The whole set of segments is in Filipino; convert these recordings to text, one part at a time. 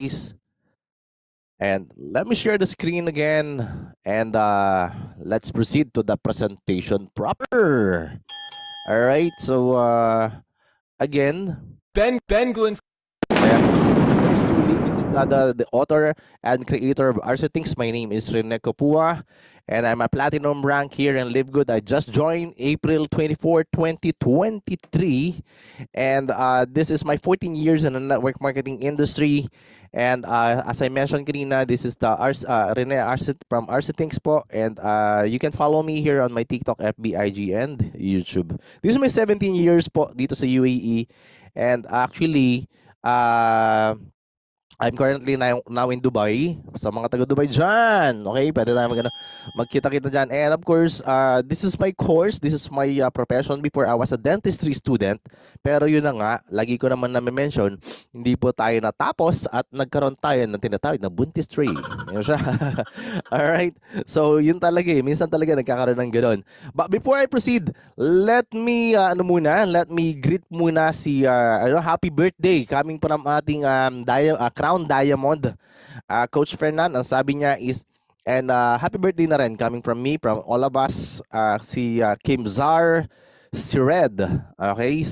please. And let me share the screen again. And let's proceed to the presentation proper. All right. So again, Ben Glin's. Yours truly, this is the author and creator of RC Things. My name is Rene Kopua, and I'm a platinum rank here in Live Good. I just joined April 24, 2023, and this is my 14 years in the network marketing industry. And as I mentioned, Karina, this is the Rene RC from RC Things po, and you can follow me here on my TikTok, FB, IG, and YouTube. This is my 17 years po dito sa UAE, and actually, uh, I'm currently now in Dubai. Sa mga taga Dubai dyan, okay? Pwede tayo magkita-kita dyan. And of course, this is my course. This is my profession before I was a dentistry student. Pero yun na nga, lagi ko naman na-mention, hindi po tayo natapos at nagkaroon tayo ng tinatawag na buntistry. Yun siya. Alright? So, yun talaga eh. Minsan talaga nagkakaroon ng gano'n. But before I proceed, let me, let me greet muna si, happy birthday coming from ating Crown Diamond. Coach Fernan, ang sabi niya is, and happy birthday na rin coming from me, from all of us, si Kim Zar Sired. Okay?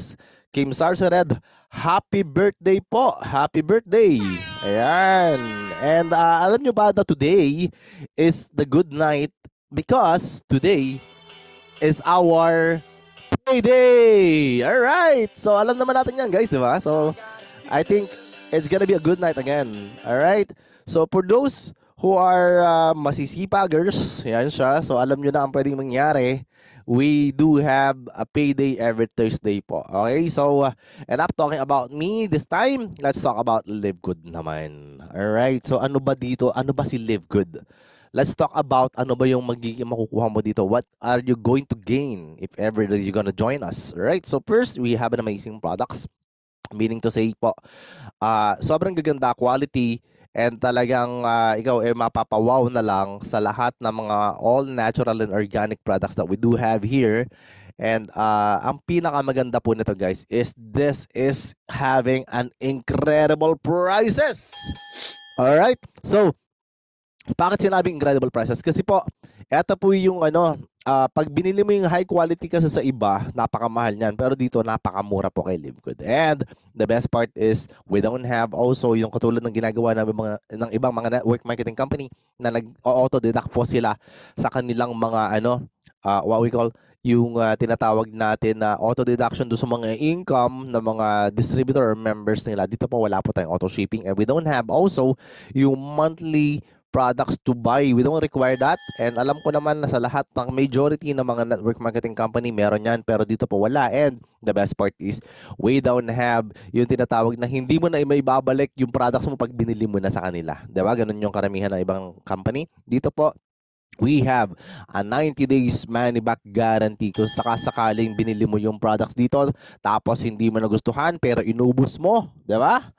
Kim Zar Sired, happy birthday po. Happy birthday. Ayan. And alam nyo ba that today is the good night because today is our payday. All right. So alam naman natin yan, guys, di ba? So I think it's gonna be a good night again. All right. So for those who are masisipagers, yan siya. So alam nyo na ang pwedeng mangyari. We do have a payday every Thursday po. Okay. So enough talking about me this time. Let's talk about Live Good naman. All right. So ano ba dito? Ano ba si Live Good? Let's talk about ano ba yung magiging makukuha mo dito. What are you going to gain if ever that you're gonna join us? Right? So first, we have an amazing products. Meaning to say po, sobrang gaganda quality and talagang ikaw mapapawaw na lang sa lahat ng mga all natural and organic products that we do have here. And ang pinakamaganda po nito, guys, is this is having an incredible prices. All right? So, bakit sinabing incredible prices? Kasi po, eto po yung pag binili mo yung high quality kasi sa iba, napakamahal niyan. Pero dito, napakamura po kay Live Good. And the best part is, we don't have also yung katulad ng ginagawa ng ibang mga network marketing company na nag-auto-deduct po sila sa kanilang mga what we call yung tinatawag natin na auto-deduction do sa mga income ng mga distributor or members nila. Dito po wala po tayong auto-shipping. And we don't have also yung monthly products to buy. We don't require that. And alam ko naman na sa lahat ng majority ng mga network marketing company, meron yan. Pero dito po wala. And the best part is, we don't have yung tinatawag na hindi mo na maibabalik yung products mo pag binili mo na sa kanila. Diba? Ganun yung karamihan ng ibang company. Dito po, we have a 90 days money back guarantee. Kung sakasakaling binili mo yung products dito, tapos hindi mo nagustuhan, pero inubos mo. Diba?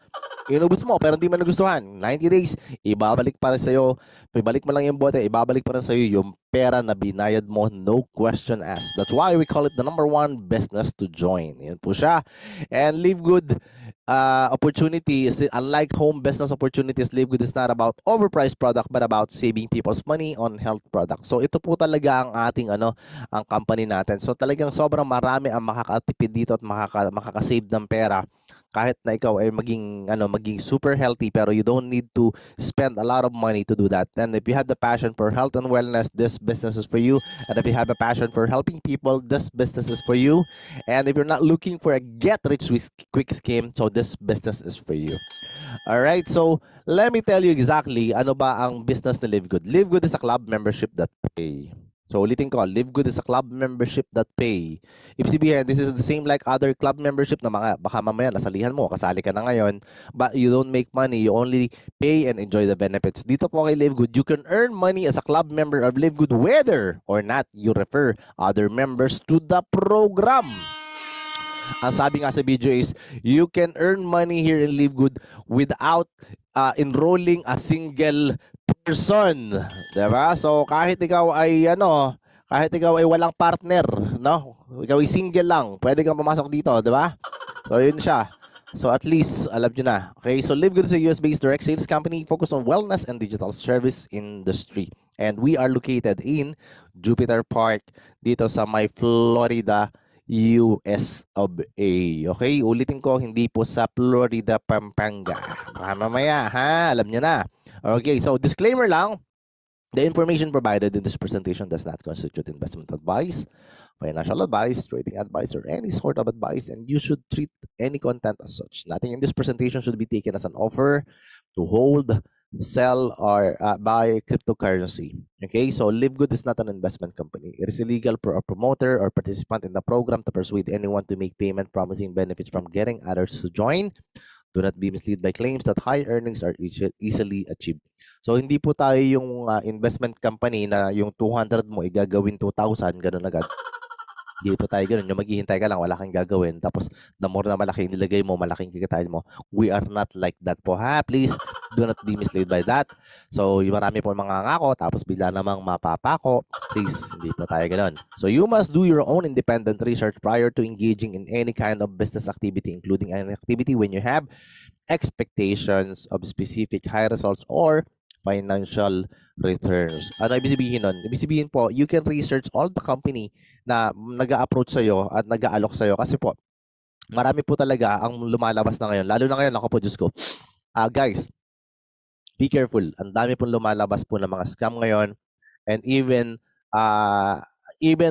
Inubos mo pero hindi mo nagustuhan. 90 days, ibabalik para sa'yo. Ibalik mo lang yung bote, ibabalik para sa'yo yung pera na binayad mo, no question asked. That's why we call it the #1 business to join. Yan po siya. And Live Good opportunity is, unlike home business opportunities, Live Good is not about overpriced product but about saving people's money on health products. So ito po talaga ang ating ang company natin. So talagang sobrang marami ang makakatipid dito at makakasave ng pera kahit na ikaw ay maging super healthy, pero you don't need to spend a lot of money to do that. And if you have the passion for health and wellness, this business is for you. And if you have a passion for helping people, this business is for you. And if you're not looking for a get rich quick scheme, so this business is for you. All right, so let me tell you exactly ano ba ang business ni Live Good. Live Good is a club membership that pay. So ulitin ko, Live Good is a club membership that pay. Ibig sabihin, this is the same like other club membership na baka mamaya nasalihan mo, kasali ka na ngayon, but you don't make money, you only pay and enjoy the benefits. Dito po kay Live Good, you can earn money as a club member of Live Good whether or not you refer other members to the program. Ang sabi nga sa video is, you can earn money here in Live Good without enrolling a single person. Diba? So kahit ikaw ay walang partner, no? Ikaw ay single lang, pwede kang pumasok dito, diba? So yun siya. So at least alam nyo na. Okay, so Live Good is a US-based direct sales company focused on wellness and digital service industry. And we are located in Jupiter Park dito sa may Florida, US of A. Okay, ulitin ko, hindi po sa Florida, Pampanga. Baka mamaya, ha? Alam nyo na. Okay, so disclaimer lang. The information provided in this presentation does not constitute investment advice, financial advice, trading advice, or any sort of advice, and you should treat any content as such. Nothing in this presentation should be taken as an offer to hold, sell, or buy cryptocurrency. Okay, so LiveGood is not an investment company. It is illegal for a promoter or participant in the program to persuade anyone to make payment promising benefits from getting others to join. Do not be misled by claims that high earnings are easily achieved. So hindi po tayo yung investment company na yung 200 mo igagawin 2,000 ganun agad. Hindi po tayo ganun. Yung maghihintay ka lang, wala kang gagawin. Tapos, the more na malaki nilagay mo, malaking kikitain mo. We are not like that po, ha? Please, do not be misled by that. So, yung marami po mga ngako, tapos bigla namang mapapako. Please, hindi po tayo ganun. So, you must do your own independent research prior to engaging in any kind of business activity, including an activity when you have expectations of specific high results or financial returns. Ano ibig sabihin nun? Ibig sabihin po, you can research all the company na nag-a-approach sa'yo at nag-aalok sa'yo kasi po, marami po talaga ang lumalabas na ngayon. Lalo na ngayon, ako po, Diyos ko. Guys, be careful. Ang dami pong lumalabas po ng mga scam ngayon. And even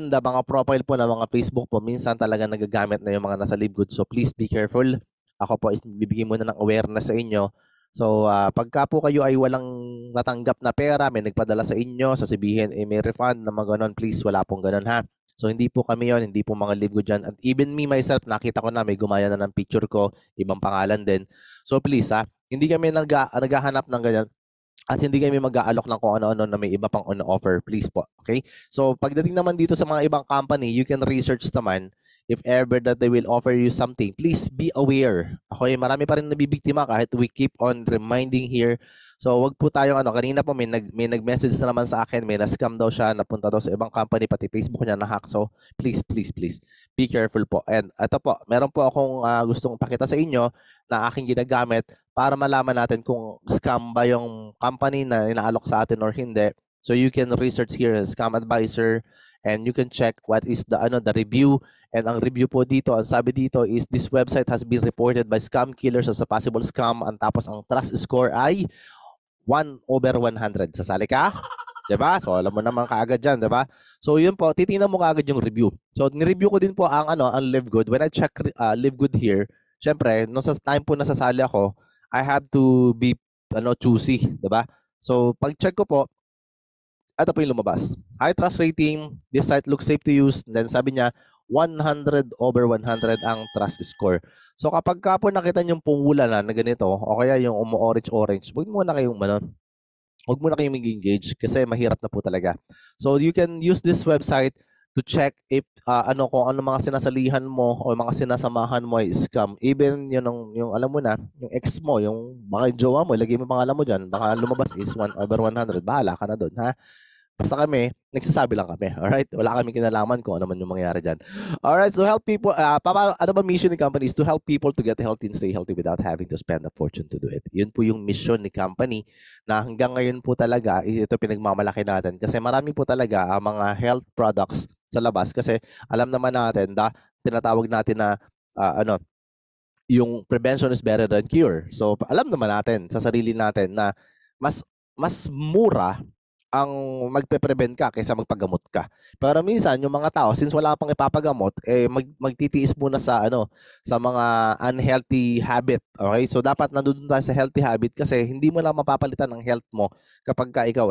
the mga profile po ng mga Facebook po, minsan talaga nagagamit na yung mga nasa LiveGood. So please be careful. Ako po is bibigyan muna ng awareness sa inyo. So, pagka po kayo ay walang natanggap na pera, may nagpadala sa inyo, sasabihin, may refund na mga ganon, please, wala pong ganon, ha? So, hindi po kami yon, hindi po mga LiveGood dyan. At even me myself, nakita ko na, may gumaya na ng picture ko, ibang pangalan din. So, please, ha? Hindi kami naghahanap ng ganyan. At hindi kami mag-aalok ng kung ano-ano na may iba pang on-offer. Please po, okay? So, pagdating naman dito sa mga ibang company, you can research naman if ever that they will offer you something, please be aware. Okay, marami pa rin nabibiktima kahit we keep on reminding here. So, wag po tayong kanina po may nag-message na naman sa akin, may na-scam daw siya, napunta daw sa ibang company, pati Facebook niya na-hack. So, please, be careful po. And ito po, meron po akong gustong pakita sa inyo na aking ginagamit para malaman natin kung scam ba yung company na inaalok sa atin or hindi. So, you can research here as Scam Advisor and you can check what is the review. And ang review po dito, ang sabi dito is this website has been reported by scam killers as a possible scam. Ang tapos ang trust score ay 1/100. Sasali ka? Diba? So alam mo naman kaagad dyan, diba? So yun po, titingnan mo kaagad yung review. So ni-review ko din po ang LiveGood. When I check LiveGood here, syempre, nung sa time po nasasali ako, I have to be choosy, diba? So pag-check ko po, ito po yung lumabas. High trust rating, this site looks safe to use. Then sabi niya, 100/100 ang trust score. So kapag ka po nakita niyong pumula na ganito, o kaya yung orange, huwag muna kayong mag-engage kasi mahirap na po talaga. So you can use this website to check if kung ano mga sinasalihan mo o mga sinasamahan mo ay scam. Even yung alam mo na, yung ex mo, yung mga jowa mo, ilagay mo pangalan mo dyan, baka lumabas is 1/100. Bahala ka na doon, ha? Basta kami, nagsasabi lang kami. Alright? Wala kami kinalaman kung ano man yung mangyayari dyan. Alright, so help people, ano ba mission ni company is to help people to get healthy and stay healthy without having to spend a fortune to do it. Yun po yung mission ni company na hanggang ngayon po talaga, ito pinagmamalaki natin. Kasi marami po talaga ang mga health products sa labas. Kasi alam naman natin, tinatawag natin na, yung prevention is better than cure. So alam naman natin sa sarili natin na mas mura ang magpe-prevent ka kaysa magpagamot ka. Pero minsan yung mga tao since wala pang ipapagamot magtitiis muna sa sa mga unhealthy habit. Okay? So dapat nandoon tayo sa healthy habit kasi hindi mo lang mapapalitan ang health mo kapag ka ikaw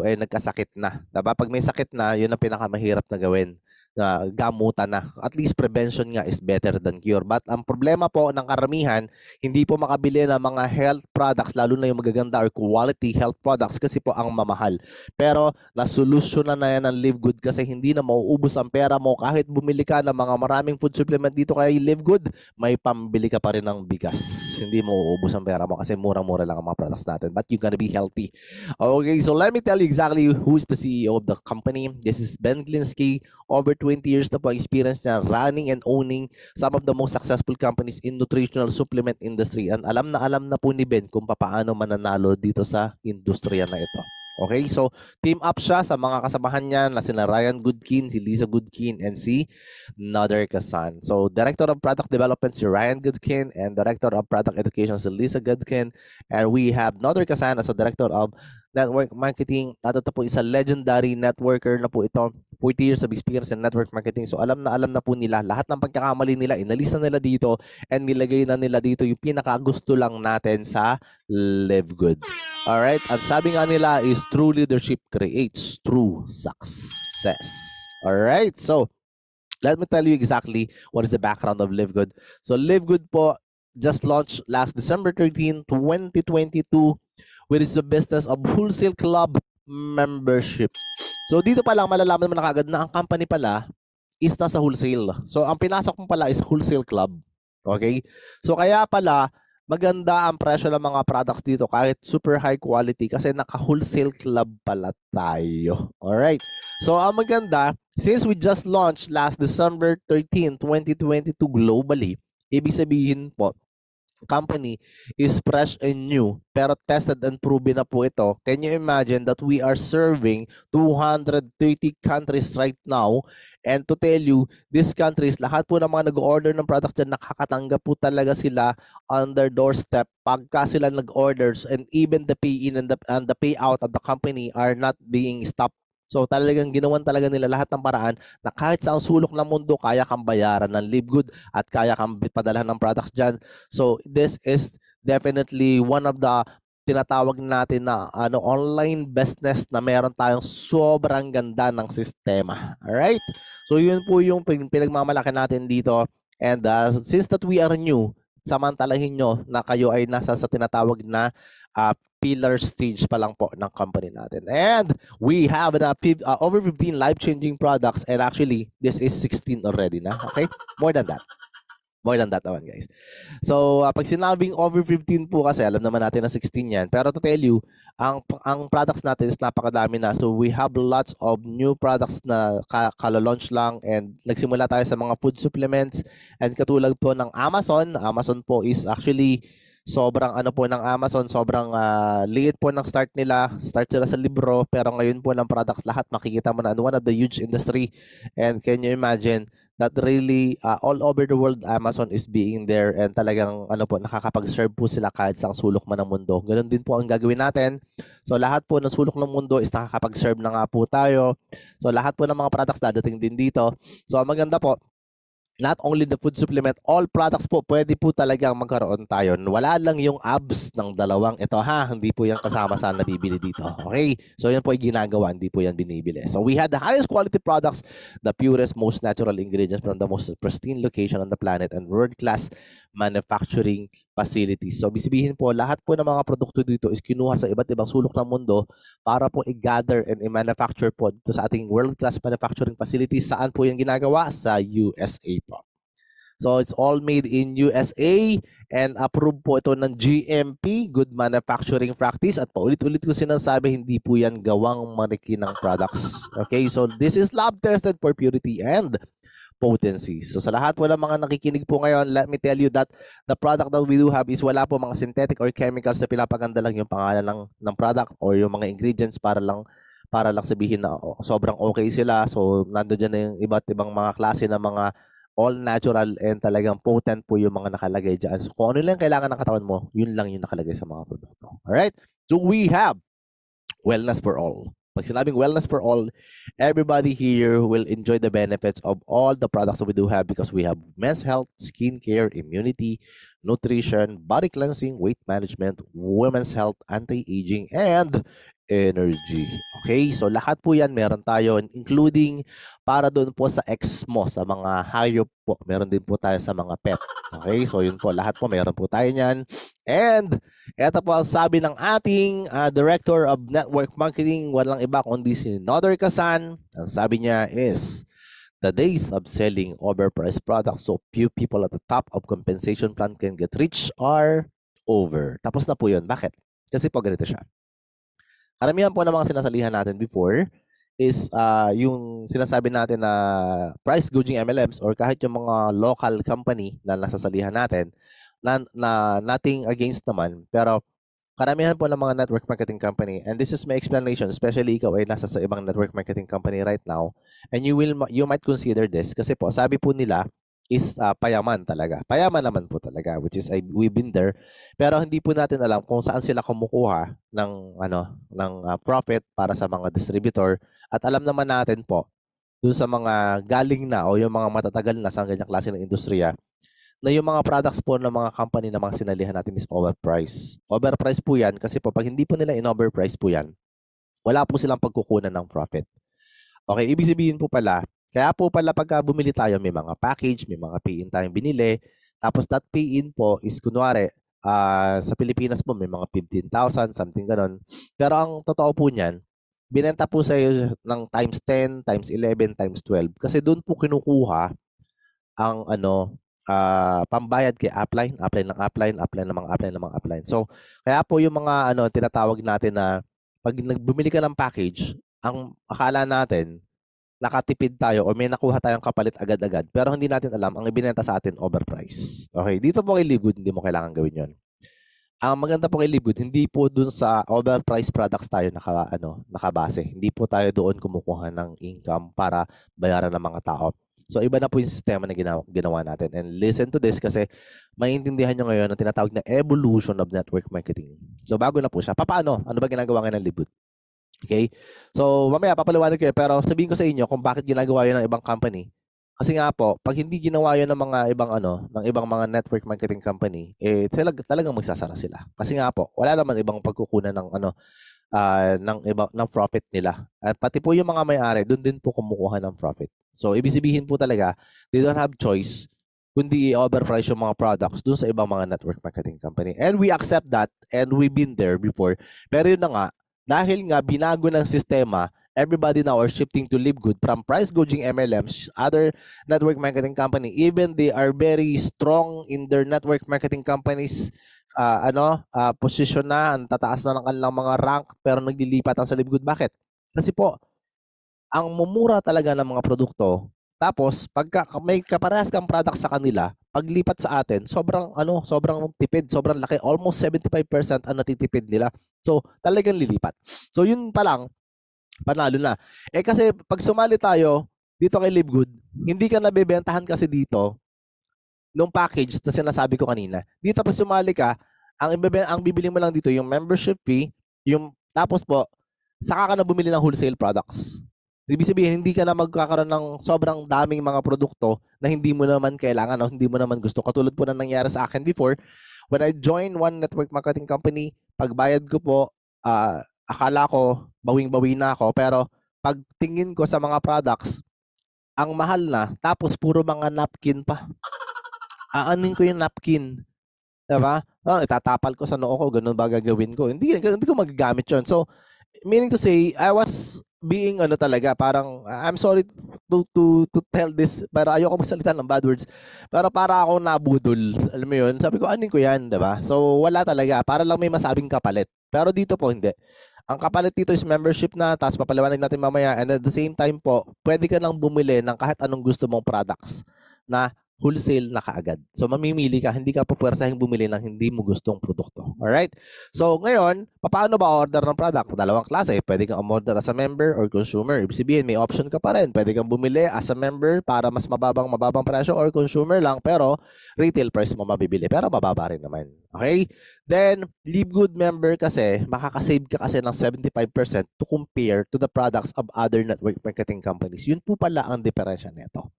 ay nagkasakit na. Diba? Pag may sakit na, yun ang pinakamahirap na gawin. Na gamutan na. At least prevention nga is better than cure. But ang problema po ng karamihan, hindi po makabili ng mga health products, lalo na yung magaganda or quality health products kasi po ang mamahal. Pero nasolusyonan na yan ng LiveGood kasi hindi na mauubos ang pera mo kahit bumili ka ng mga maraming food supplement dito kay LiveGood, may pambili ka pa rin ng bigas. Hindi mo uubos ang pera mo kasi murang-mura lang ang mga products natin. But you're gonna be healthy. Okay, so let me tell you exactly who is the CEO of the company. This is Ben Glinsky, over 20 years na po ang experience niya running and owning some of the most successful companies in nutritional supplement industry. And alam na po ni Ben kung paano mananalo dito sa industriya na ito. Okay, so team up siya sa mga kasamahan niya na sina Ryan Goodkin, si Lisa Goodkin, and si Nader Kasan. So Director of Product Development si Ryan Goodkin and Director of Product Education si Lisa Goodkin. And we have Nader Kasan as a Director of Network Marketing. At ito po isa legendary networker na po ito. 40 years of experience in network marketing. So alam na po nila lahat ng pagkakamali nila, inalis na nila dito and nilagay na nila dito yung pinakagusto lang natin sa Live Good. Alright, at sabi nga nila is true leadership creates true success. Alright, so let me tell you exactly what is the background of Live Good. So Live Good po just launched last December 13, 2022 which is the business of wholesale club membership. So dito pa lang malalaman mo na kagad na ang company pala is nasa wholesale. So ang pinasok mo pala is wholesale club. Okay? So kaya pala maganda ang presyo ng mga products dito kahit super high quality kasi naka-wholesale club pala tayo. Alright. So ang maganda, since we just launched last December 13, 2022 globally, ibig sabihin po, company is fresh and new pero tested and proven na po ito. Can you imagine that we are serving 230 countries right now, and to tell you, these countries, lahat po ng mga nag-order ng product dyan, nakakatanggap po talaga sila on their doorstep pagka sila nag-orders, and even the pay-in and the payout of the company are not being stopped. So talagang ginawan talaga nila lahat ng paraan na kahit sa sulok ng mundo, kaya kang bayaran ng Live Good at kaya kang padalhan ng products dyan. So this is definitely one of the tinatawag natin na online business na meron tayong sobrang ganda ng sistema. Alright? So yun po yung pinagmamalaki natin dito. And since that we are new, samantalahin nyo na kayo ay nasa sa tinatawag na pillar stage pa lang po ng company natin. And we have over 15 life-changing products, and actually, this is 16 already na. Okay? More than that. More than that naman, guys. So, pag sinabing over 15 po kasi, alam naman natin na 16 yan. Pero to tell you, ang products natin is napakadami na. So, we have lots of new products na kala-launch lang, and nagsimula tayo sa mga food supplements. And katulad po ng Amazon. Amazon po is actually sobrang po ng Amazon, sobrang liit po ng start nila. Start sila sa libro, pero ngayon po ng products lahat makikita mo na one of the huge industry. And can you imagine that really all over the world Amazon is being there, and talagang nakakapag-serve po sila kahit sa sulok man ng mundo. Ganun din po ang gagawin natin. So lahat po ng sulok ng mundo is nakakapag-serve na nga po tayo. So lahat po ng mga products dadating din dito. So ang maganda po, not only the food supplement, all products po, pwede po talagang magkaroon tayo. Wala lang yung abs ng dalawang ito ha, hindi po yan kasama sa nabibili dito. Okay? So yan po ay ginagawa, hindi po yan binibili. So we had the highest quality products, the purest, most natural ingredients from the most pristine location on the planet, and world-class manufacturing facilities. So sabihin po, lahat po ng mga produkto dito is kinuha sa iba't ibang sulok ng mundo para po i-gather and i-manufacture po dito sa ating world-class manufacturing facilities. Saan po yung ginagawa? Sa USA po. So it's all made in USA and approved po ito ng GMP, Good Manufacturing Practice. At paulit-ulit ko sinasabi, hindi po yan gawang marikinang products. Okay, so this is lab tested for purity and potency. So sa lahat po ng mga nakikinig po ngayon, let me tell you that the product that we do have is wala po mga synthetic or chemicals na pinapaganda lang yung pangalan ng product or yung mga ingredients para lang sabihin na sobrang okay sila. So nandoon dyan na yung iba't ibang mga klase ng mga all natural and talagang potent po yung mga nakalagay dyan. So kung ano lang kailangan ng katawan mo, yun lang yung nakalagay sa mga produkto. Alright? So we have wellness for all. Pag sinabing wellness for all, everybody here will enjoy the benefits of all the products that we do have, because we have men's health, skincare, immunity, nutrition, body cleansing, weight management, women's health, anti-aging, and energy. Okay, so lahat po yan meron tayo, including para doon po sa ex mo, sa mga hayop po. Meron din po tayo sa mga pet. Okay, so yun po, lahat po meron po tayo niyan. And ito po ang sabi ng ating Director of Network Marketing, walang iba kundi si Nader Kasan. Ang sabi niya is, the days of selling overpriced products so few people at the top of compensation plan can get rich are over. Tapos na po yun. Bakit? Kasi po ganito siya. Karamihan po ng mga sinasalihan natin before is yung sinasabi natin na price gouging MLMs or kahit yung mga local company na nasasalihan natin na nothing against naman, pero karamihan po ng mga network marketing company, and this is my explanation, especially ikaw ay nasa sa ibang network marketing company right now, and you might consider this kasi po sabi po nila is payaman talaga. Payaman naman po talaga, which is we've been there, pero hindi po natin alam kung saan sila kumukuha ng profit para sa mga distributor, at alam naman natin po dun sa mga galing na o yung mga matatagal na sa ganyang klase ng industriya na yung mga products po ng mga company na mga sinalihan natin is overpriced. Overpriced po yan kasi po pag hindi po nila in-overprice po yan, wala po silang pagkukunan ng profit. Okay, ibig sabihin po pala, kaya po pala pagka bumili tayo, may mga package, may mga pay-in tayong binili, tapos that pay-in po is kunwari, sa Pilipinas po may mga 15,000, something ganon. Pero ang totoo po niyan, binenta po sa iyo ng times 10, times 11, times 12 kasi doon po kinukuha ang pambayad kay upline, upline ng upline, upline ng mga upline ng mga upline. So, kaya po yung mga tinatawag natin na pag bumili ka ng package, ang akala natin nakatipid tayo o may nakuha tayong kapalit agad-agad, pero hindi natin alam ang ibinenta sa atin overprice. Okay, dito po kay Livegood, hindi mo kailangan gawin 'yon. Ang maganda po kay Livegood, hindi po dun sa overpriced products tayo nakabase. Hindi po tayo doon kumukuha ng income para bayaran ng mga tao. So, iba na po yung sistema na ginawa natin. And listen to this kasi maintindihan nyo ngayon ang tinatawag na evolution of network marketing. So, bago na po siya. Paano? Ano ba ginagawa ngayon ng Livegood? Okay? So, mamaya papaliwanag ko pero sabihin ko sa inyo kung bakit ginagawa yun ng ibang company. Kasi nga po, pag hindi ginawa yun ng mga ibang ng ibang mga network marketing company, talagang magsasara sila. Kasi nga po, wala naman ibang pagkukunan ng profit nila. At pati po yung mga may-ari, doon din po kumukuha ng profit. So, ibig sabihin po talaga, they don't have choice kundi i-overprice yung mga products doon sa ibang mga network marketing company. And we accept that and we've been there before. Pero yun na nga, dahil nga binago ng sistema, everybody now are shifting to Livegood from price gouging MLMs, other network marketing company, even they are very strong in their network marketing companies, position na, ang tataas na ng kanilang mga rank, pero naglilipat ang sa Livegood. Bakit? Kasi po, ang mumura talaga ng mga produkto, tapos pagka may kaparehas kang product sa kanila, paglipat sa atin, sobrang tipid, sobrang laki, almost 75% ang natitipid nila. So, talagang lilipat. So, yun pa lang, panalo na. Kasi pag sumali tayo dito kay Livegood, hindi ka nabebentahan kasi dito nung package na sinasabi ko kanina. Dito pag sumali ka, ang bibili mo lang dito yung membership fee, tapos po, saka ka na bumili ng wholesale products. Ibig sabihin, hindi ka na magkakaroon ng sobrang daming mga produkto na hindi mo naman kailangan o hindi mo naman gusto. Katulad po na nangyari sa akin before, when I joined one network marketing company, pagbayad ko po, akala ko bawing-bawi na ako, pero pagtingin ko sa mga products, ang mahal na, tapos puro mga napkin pa. Aanin ko yung napkin. Diba? Itatapal ko sa noo ko, ganun ba gagawin ko? Hindi ko magagamit yun. So, meaning to say, I was being talaga, parang I'm sorry to tell this, pero ayoko magsalita ng bad words. Pero para ako nabudol, alam mo yun? Sabi ko, anin ko yan, 'di ba? So wala talaga, para lang may masabing kapalit. Pero dito po hindi. Ang kapalit dito is membership na, tapos papaliwanag natin mamaya, and at the same time po, pwede ka lang bumili ng kahit anong gusto mong products na wholesale na kaagad. So mamimili ka, hindi ka pupuwersahing bumili ng hindi mo gustong produkto. Alright? So ngayon, paano ba order ng product? Dalawang klase. Pwede kang umorder as a member or consumer. Ibig sabihin, may option ka pa rin. Pwede kang bumili as a member para mas mababang presyo, or consumer lang pero retail price mo mabibili. Pero mababa rin naman. Okay? Then, Livegood member kasi, makakasave ka kasi ng 75% to compare to the products of other network marketing companies. Yun po pala ang diferensya nito.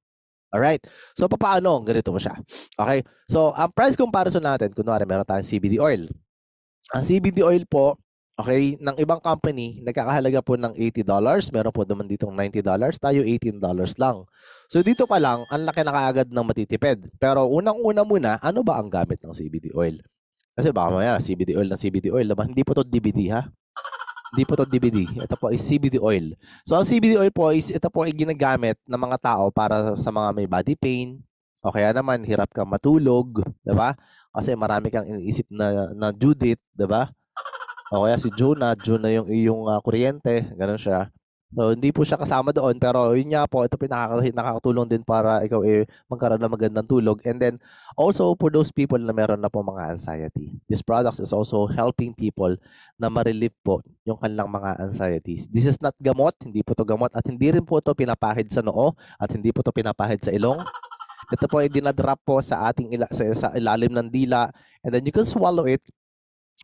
Alright. So, paano? Ganito mo siya. Okay. So, ang price comparison natin, kunwari meron tayong CBD oil. Ang CBD oil po, okay, ng ibang company, nagkakahalaga po ng $80. Meron po naman ditong $90. Tayo $18 lang. So, dito pa lang, ang laki na kaagad ng matitipid. Pero unang-una muna, ano ba ang gamit ng CBD oil? Kasi baka maya, CBD oil ng CBD oil. Diba? Hindi po to DVD, ha? Hindi po to DVD. Ito po is CBD oil. So, ang CBD oil po is ito po ay ginagamit ng mga tao para sa mga may body pain o kaya naman hirap kang matulog, 'di ba? Kasi marami kang iniisip na Judith, 'di ba? O kaya si Jonah yung iyong kuryente, ganun siya. So, hindi po siya kasama doon, pero yun nga po, ito nakakatulong din para ikaw magkaroon ng magandang tulog. And then, also for those people na meron na po mga anxiety, this product is also helping people na ma-relieve po yung kanilang mga anxieties. This is not gamot, hindi po to gamot, at hindi rin po to pinapahid sa noo, at hindi po to pinapahid sa ilong. Ito po ay dinadrop po sa ating sa ilalim ng dila, and then you can swallow it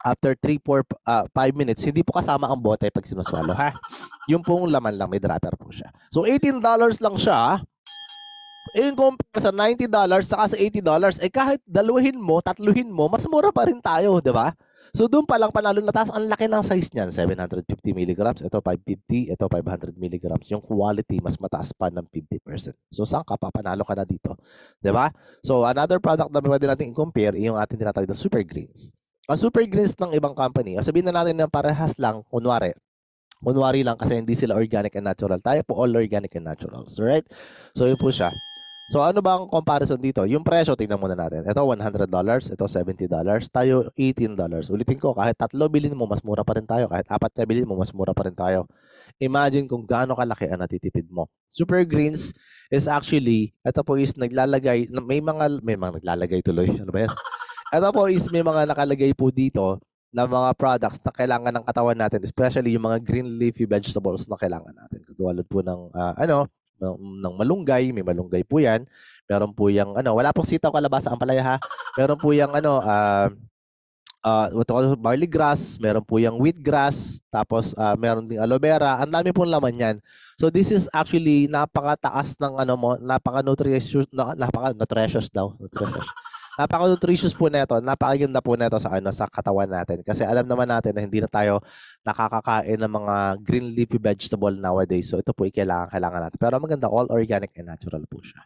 after 3, 4, 5 minutes. Hindi po kasama ang bote pag sinuswallow, ha? Yung pong laman lang, may dropper po siya. So, $18 lang siya. In compare sa $90 saka sa $80, kahit daluhin mo, tatluhin mo, mas mura pa rin tayo, di ba? So, doon pa lang panalo na taas. Ang laki ng size niyan, 750 milligrams. Ito 550, ito 500 milligrams. Yung quality, mas mataas pa ng 50%. So, saan ka pa? Panalo ka na dito. Di ba? So, another product na pwede natin i-compare, yung ating tinatawag na Super Greens. Ang Super Greens ng ibang company, sabihin na natin na parehas lang, kunwari lang kasi hindi sila organic and natural. Tayo po all organic and naturals, right? So, yun po siya. So, ano ba ang comparison dito? Yung presyo, tingnan muna natin. Ito, $100. Ito, $70. Tayo, $18. Ulitin ko, kahit 3 bilhin mo, mas mura pa rin tayo. Kahit 4 na bilhin mo, mas mura pa rin tayo. Imagine kung gaano kalaki ang natitipid mo. Super Greens is actually, ito po is naglalagay, may mga naglalagay tuloy. Ano ba yan? Ito po is may mga nakalagay po dito na mga products na kailangan ng katawan natin, especially yung mga green leafy vegetables na kailangan natin. Katulad po ng ng malunggay, may malunggay po 'yan. Meron po yang wala pong sitaw, kalabasa, ampalaya, ha. Meron po yang barley grass, meron po yung wheatgrass, tapos meron ding aloe vera. Ang dami pong laman yan. So this is actually napakataas ng napaka-nutritious daw. Napaka-nutritious po nito, napakaganda po nito sa katawan natin. Kasi alam naman natin na hindi na tayo nakakakain ng mga green leafy vegetable nowadays. So ito po kailangan natin. Pero maganda, all organic and natural po siya.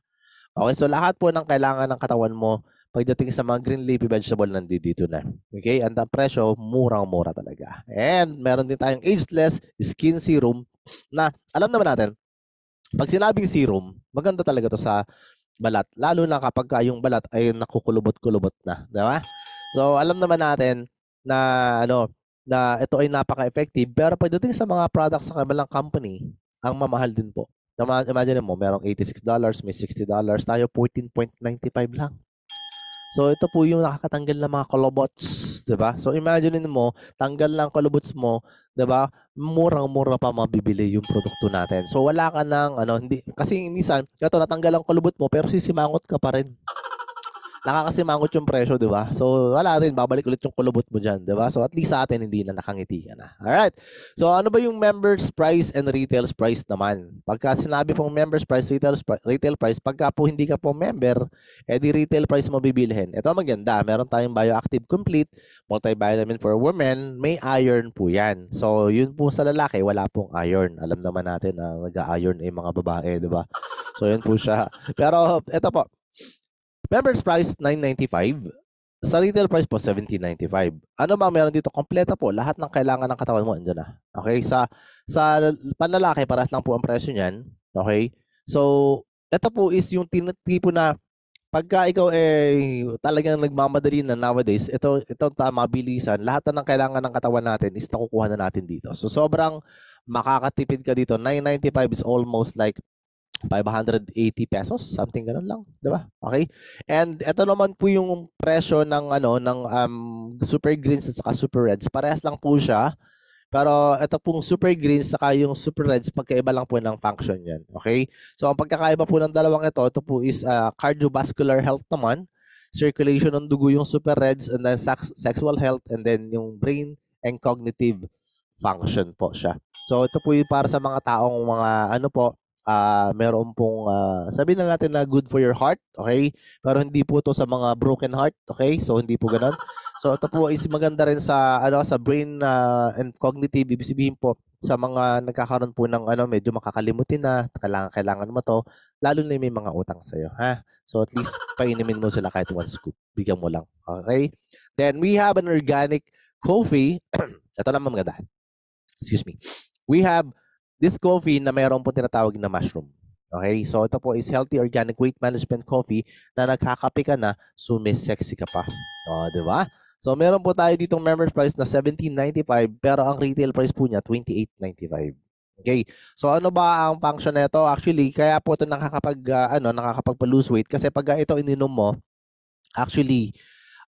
Okay, so lahat po ng kailangan ng katawan mo pagdating sa mga green leafy vegetable nandito na. Okay, and ang presyo, murang-mura talaga. And meron din tayong ageless skin serum na alam naman natin, pag sinabing serum, maganda talaga to sa balat, lalo na kapag yung balat ay nakukulubot-kulubot na, di ba? So, alam naman natin na na ito ay napaka-effective, pero pagdating sa mga products sa kabilang company, ang mamahal din po. Imagine mo, merong $86, may $60, tayo 14.95 lang. So, ito po yung nakakatanggal ng mga kolobots, 'di ba? So, imagine mo, tanggal lang kolobots mo, 'di ba? Murang-mura pa mabibili yung produkto natin. So, wala ka ng hindi kasi minsan, ito natanggal ang kolobot mo pero sisimangot ka pa rin. Nakakasimangot yung presyo, di ba? So, wala rin, babalik ulit yung kulubot mo dyan, di ba? So, at least sa atin, hindi na nakangiti ka na. Alright. So, ano ba yung members price and retail price naman? Pagka sinabi pong members price, retail price, pagka po hindi ka po member, di retail price mo bibilhin. Ito maganda. Meron tayong Bioactive Complete, multivitamin for women, may iron po yan. So, yun po sa lalaki, wala pong iron. Alam naman natin na nag-iron ay mga babae, di ba? So, yun po siya. Pero, ito po. Members price, $9.95. Sa retail price po, $17.95. Ano ba meron dito? Kompleta po. Lahat ng kailangan ng katawan mo, andyan na. Okay? Sa panlalaki, parehas lang po ang presyo niyan. Okay? So, ito po is yung tipo na pagka ikaw talagang nagmamadali na nowadays, ito mabilisan. Lahat na ng kailangan ng katawan natin is nakukuha na natin dito. So, sobrang makakatipid ka dito. $9.95 is almost like 580 pesos, something ganun lang, 'di ba? Okay? And ito naman po yung presyo ng Super Greens at saka Super Reds. Parehas lang po siya. Pero ito pong Super Greens saka yung Super Reds, magkaiba lang po ng function 'yan. Okay? So ang pagkakaiba po ng dalawang ito po is cardiovascular health naman, circulation ng dugo yung Super Reds, and then sexual health, and then yung brain and cognitive function po siya. So ito po yung para sa mga taong meron pong sabihin na natin na good for your heart, okay? Pero hindi po to sa mga broken heart, okay? So hindi po ganoon. So ito po is maganda rin sa sa brain and cognitive, ibig sabihin po sa mga nagkakaroon po ng medyo makakalimutin na, kailangan mo to, lalo na may mga utang sa iyo, ha? So at least painumin mo sila kahit 1 scoop, bigyan mo lang, okay? Then we have an organic coffee. Ito naman maganda. Excuse me. We have this coffee na mayroon po tinatawag na mushroom. Okay? So, ito po is healthy organic weight management coffee na nagkakape ka na, sexy ka pa. O, di ba? So, meron po tayo ditong members price na $17.95 pero ang retail price po niya $28.95. Okay. So ano ba ang function nito? Actually, kaya po ito nakakapagpa-lose weight kasi pag ito ininom mo, actually,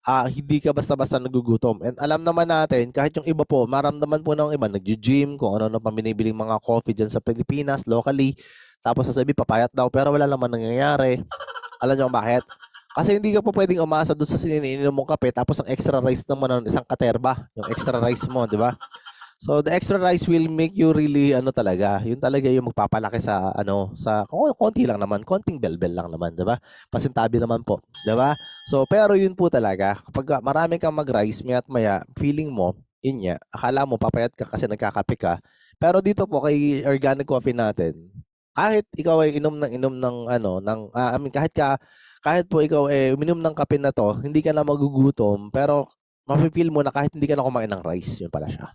hindi ka basta-basta nagugutom. And alam naman natin, kahit yung iba po, maramdaman po ng iba, nag-gym, kung ano-ano pa binibiling mga coffee dyan sa Pilipinas, locally, tapos sasabi, papayat daw, pero wala naman nangyayari. Alam niyo kung bakit? Kasi hindi ka po pwedeng umasa doon sa sinininom mong kape, tapos ang extra rice naman ng isang katerba, yung extra rice mo, di ba? So the extra rice will make you really ano talaga, yun talaga yung magpapalaki sa ano, sa konti lang naman, konting belbel lang naman, 'di ba? Pasintabi naman po, 'di ba? So pero yun po talaga, kapag marami kang mag-rice, maya't maya, feeling mo, yun nga, akala mo papayat ka kasi nagkakape ka. Pero dito po kay organic coffee natin, kahit ikaw ay inom ng ano, I mean kahit po ikaw eh uminom ng kape na to, hindi ka na magugutom, pero mafe-feel mo na kahit hindi ka na kumain ng rice, yun pala siya.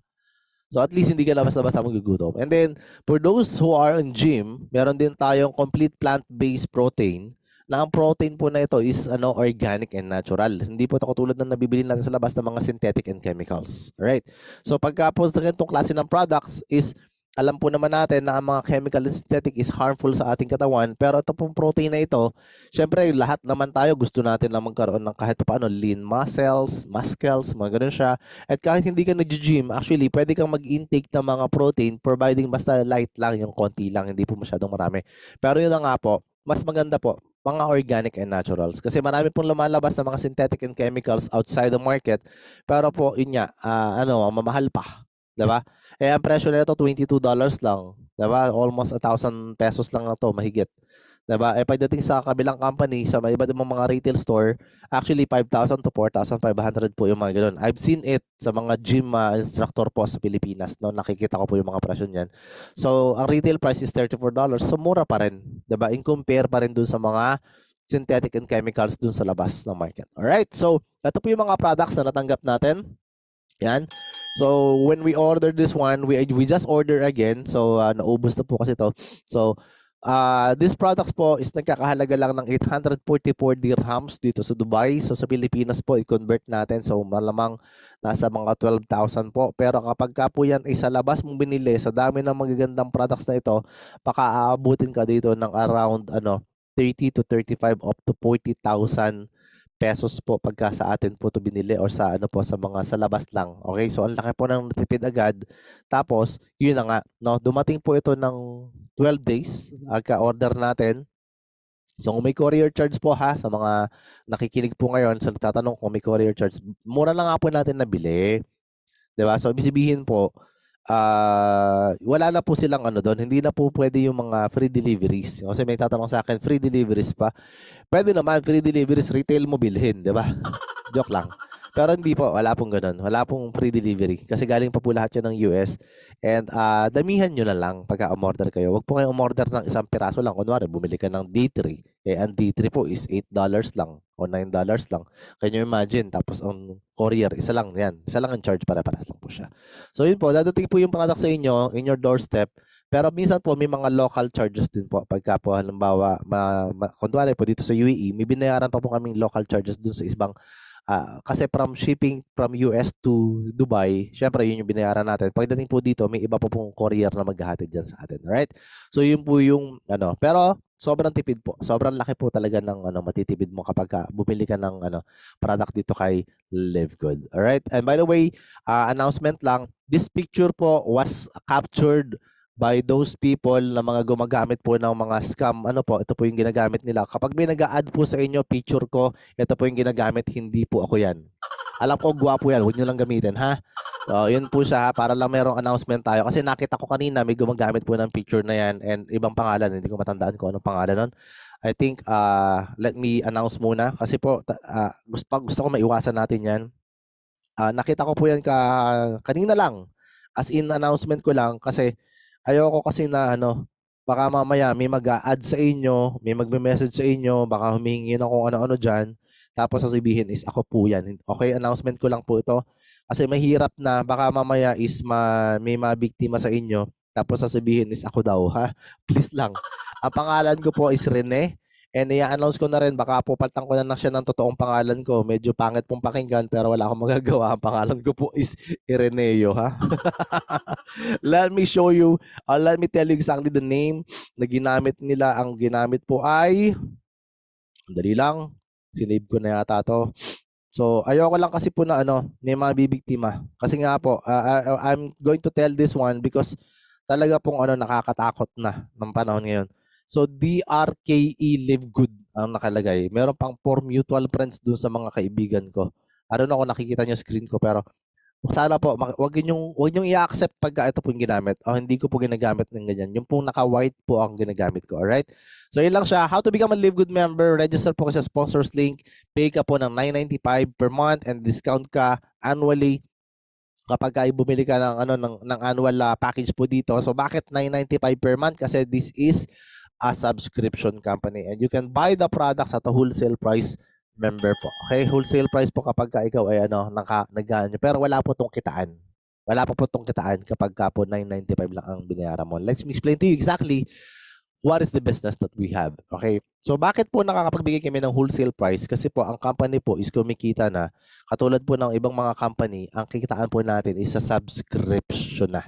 So at least hindi ka na basta-basta magugutom. And then for those who are in gym, meron din tayong complete plant-based protein na ang protein po na ito is organic and natural. Hindi po ito katulad ng nabibili natin sa labas ng mga synthetic and chemicals. Alright? So pagka po sa ganitong klase ng products is alam po naman natin na ang mga chemical and synthetic is harmful sa ating katawan, pero ito pong protein na ito, syempre lahat naman tayo gusto natin lang magkaroon ng kahit paano lean muscles, mga ganun siya. At kahit hindi ka nag-gym, actually, pwede kang mag-intake ng mga protein providing basta light lang, yung konti lang, hindi po masyadong marami. Pero yun na nga po, mas maganda po, mga organic and naturals. Kasi marami pong lumalabas na mga synthetic and chemicals outside the market. Pero po, yun nga, mamahal pa. Diba? Eh, ang presyo nito, $22 lang. Diba? Almost 1,000 pesos lang na to, mahigit. Diba? Eh, pagdating sa kabilang company, sa iba't ibang mga retail store, actually 5,000 to 4,500 po yung mga ganun. I've seen it sa mga gym instructor po sa Pilipinas. No? Nakikita ko po yung mga presyo niyan. So, ang retail price is $34. So, mura pa rin. Diba? In compare pa rin dun sa mga synthetic and chemicals dun sa labas ng market. Alright? So, ito po yung mga products na natanggap natin. Yan. So, when we order this one, we just order again. So, naubos na po kasi to. So, this products po is nagkakahalaga lang ng 844 dirhams dito sa Dubai. So, sa Pilipinas po, i-convert natin. So, malamang nasa mga 12,000 po. Pero kapag ka po yan ay sa labas mong binili, sa dami ng magagandang products na ito, baka aabutin ka dito ng around 30 to 35 up to 40,000 pesos po pagka sa atin po to binili or sa sa mga sa labas lang. Okay? So ang laki po ng natipid agad. Tapos, yun na nga, no, dumating po ito ng 12 days agka-order natin. So kung may courier charge po ha, sa mga nakikinig po ngayon, sa nagtatanong kung may courier charge, mura lang nga po natin nabili. 'Di ba? So ibig sabihin po, wala na po silang doon, hindi na po pwede yung mga free deliveries. Kasi may tatanong sa akin, free deliveries pa? Pwede naman, free deliveries, retail mo bilhin, di ba? Joke lang. Pero hindi po, wala pong ganun. Wala pong free delivery. Kasi galing pa po lahat yan ng US. And damihan nyo na lang pagka umorder kayo. Huwag po kayong umorder ng isang piraso lang. Kunwari, bumili ka ng D3. Eh, ang D3 po is $8 lang o $9 lang. Can you imagine? Tapos ang courier, isa lang yan. Isa lang ang charge, para-paras lang po siya. So yun po, dadating po yung product sa inyo in your doorstep. Pero minsan po may mga local charges din po pagka po halimbawa kunwari po dito sa UAE, may binayaran pa po kaming local charges dun sa ibang kasi from shipping from US to Dubai, syempre yun yung binayaran natin. Pagdating po dito, may iba po pong courier na maghahatid dyan sa atin, right? So yun po yung pero sobrang tipid po. Sobrang laki po talaga ng matitipid mo kapag bumili ka ng product dito kay Live Good. All right? And by the way, announcement lang, this picture po was captured by those people na mga gumagamit po ng mga scam. Ito po yung ginagamit nila. Kapag may nag-a-add po sa inyo picture ko, ito po yung ginagamit, hindi po ako yan. Alam ko gwapo yan, huwag nyo lang gamitin, ha? So, yun po siya, para lang merong announcement tayo. Kasi nakita ko kanina, may gumagamit po ng picture na yan and ibang pangalan, hindi ko matandaan kung anong pangalan nun. I think, let me announce muna. Kasi po, gusto ko maiwasan natin yan. Nakita ko po yan kanina lang. As in, announcement ko lang kasi ayoko kasi na baka mamaya may mag-a-add sa inyo, may magme-message sa inyo, baka humingi na kung ano-ano dyan, tapos sasabihin is ako po yan. Okay, announcement ko lang po ito. Kasi mahirap na baka mamaya is may mabiktima sa inyo, tapos sasabihin is ako daw, ha? Please lang. Ang pangalan ko po is Rene, And i-announce ko na rin, baka po palitan ko na siya ng totoong pangalan ko. Medyo pangit pong pakinggan pero wala akong magagawa. Ang pangalan ko po is Ireneo, ha? Let me show you, let me tell you exactly the name na ginamit nila. Ang ginamit po ay, dali lang, sinave ko na yata to. So, ayoko lang kasi po na may mga bibiktima. Kasi nga po, I'm going to tell this one because talaga pong nakakatakot na ng panahon ngayon. So, DRKE Live Good ang nakalagay. Meron pang 4 mutual friends dun sa mga kaibigan ko. I don't know kung nakikita nyo screen ko, pero sana po, wag niyong i-accept pagka ito po yung ginamit. Hindi ko po ginagamit ng ganyan. Yung pong naka-white po ang ginagamit ko. Alright? So, yun lang siya. How to become a Live Good member. Register po kasi sa sponsors link. Pay ka po ng $9.95 per month and discount ka annually kapag ay bumili ka ng annual package po dito. So, bakit $9.95 per month? Kasi this is a subscription company and you can buy the products at a wholesale price member po. Okay, wholesale price po kapag ikaw ay nag-ano, pero wala po tong kitaan. Wala po tong kitaan kapag po $9.95 lang ang binayaran mo. Let me explain to you exactly what is the business that we have. Okay? So bakit po nakakapagbigay kami ng wholesale price? Kasi po ang company po is kumikita na katulad po ng ibang mga company, ang kikitaan po natin is sa subscription na.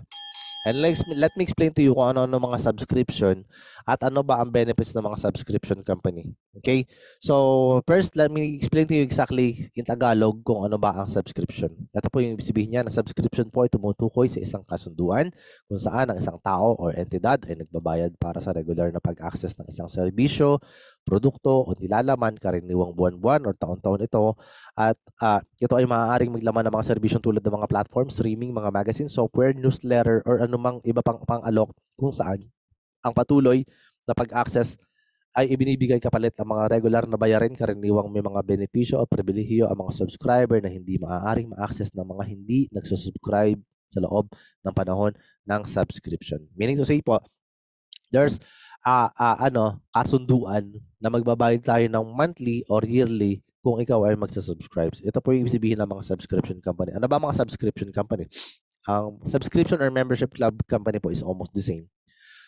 And let me explain to you kung ano mga subscription at ano ba ang benefits ng mga subscription company. Okay? So, first, let me explain to you exactly in Tagalog kung ano ba ang subscription. Ito po yung ibig sabihin niya na subscription po ay tumutukoy sa isang kasunduan kung saan ang isang tao or entidad ay nagbabayad para sa regular na pag-access ng isang serbisyo, produkto o nilalaman karaniwang buwan-buwan o taon-taon ito. At ito ay maaaring maglaman ng mga serbisyong tulad ng mga platform, streaming, mga magazine, software, newsletter, or anumang iba pang pang-alok kung saan ang patuloy na pag-access ay ibinibigay kapalit ng mga regular na bayarin karaniwang may mga benepisyo o pribilehiyo ang mga subscriber na hindi maaaring ma-access ng mga hindi nagsusubscribe sa loob ng panahon ng subscription. Meaning to say po, there's kasunduan na magbabayad tayo ng monthly or yearly kung ikaw ay magsa-subscribe. Ito po yung ibig sabihin ng mga subscription company. Ano ba mga subscription company? Ang subscription or membership club company po is almost the same.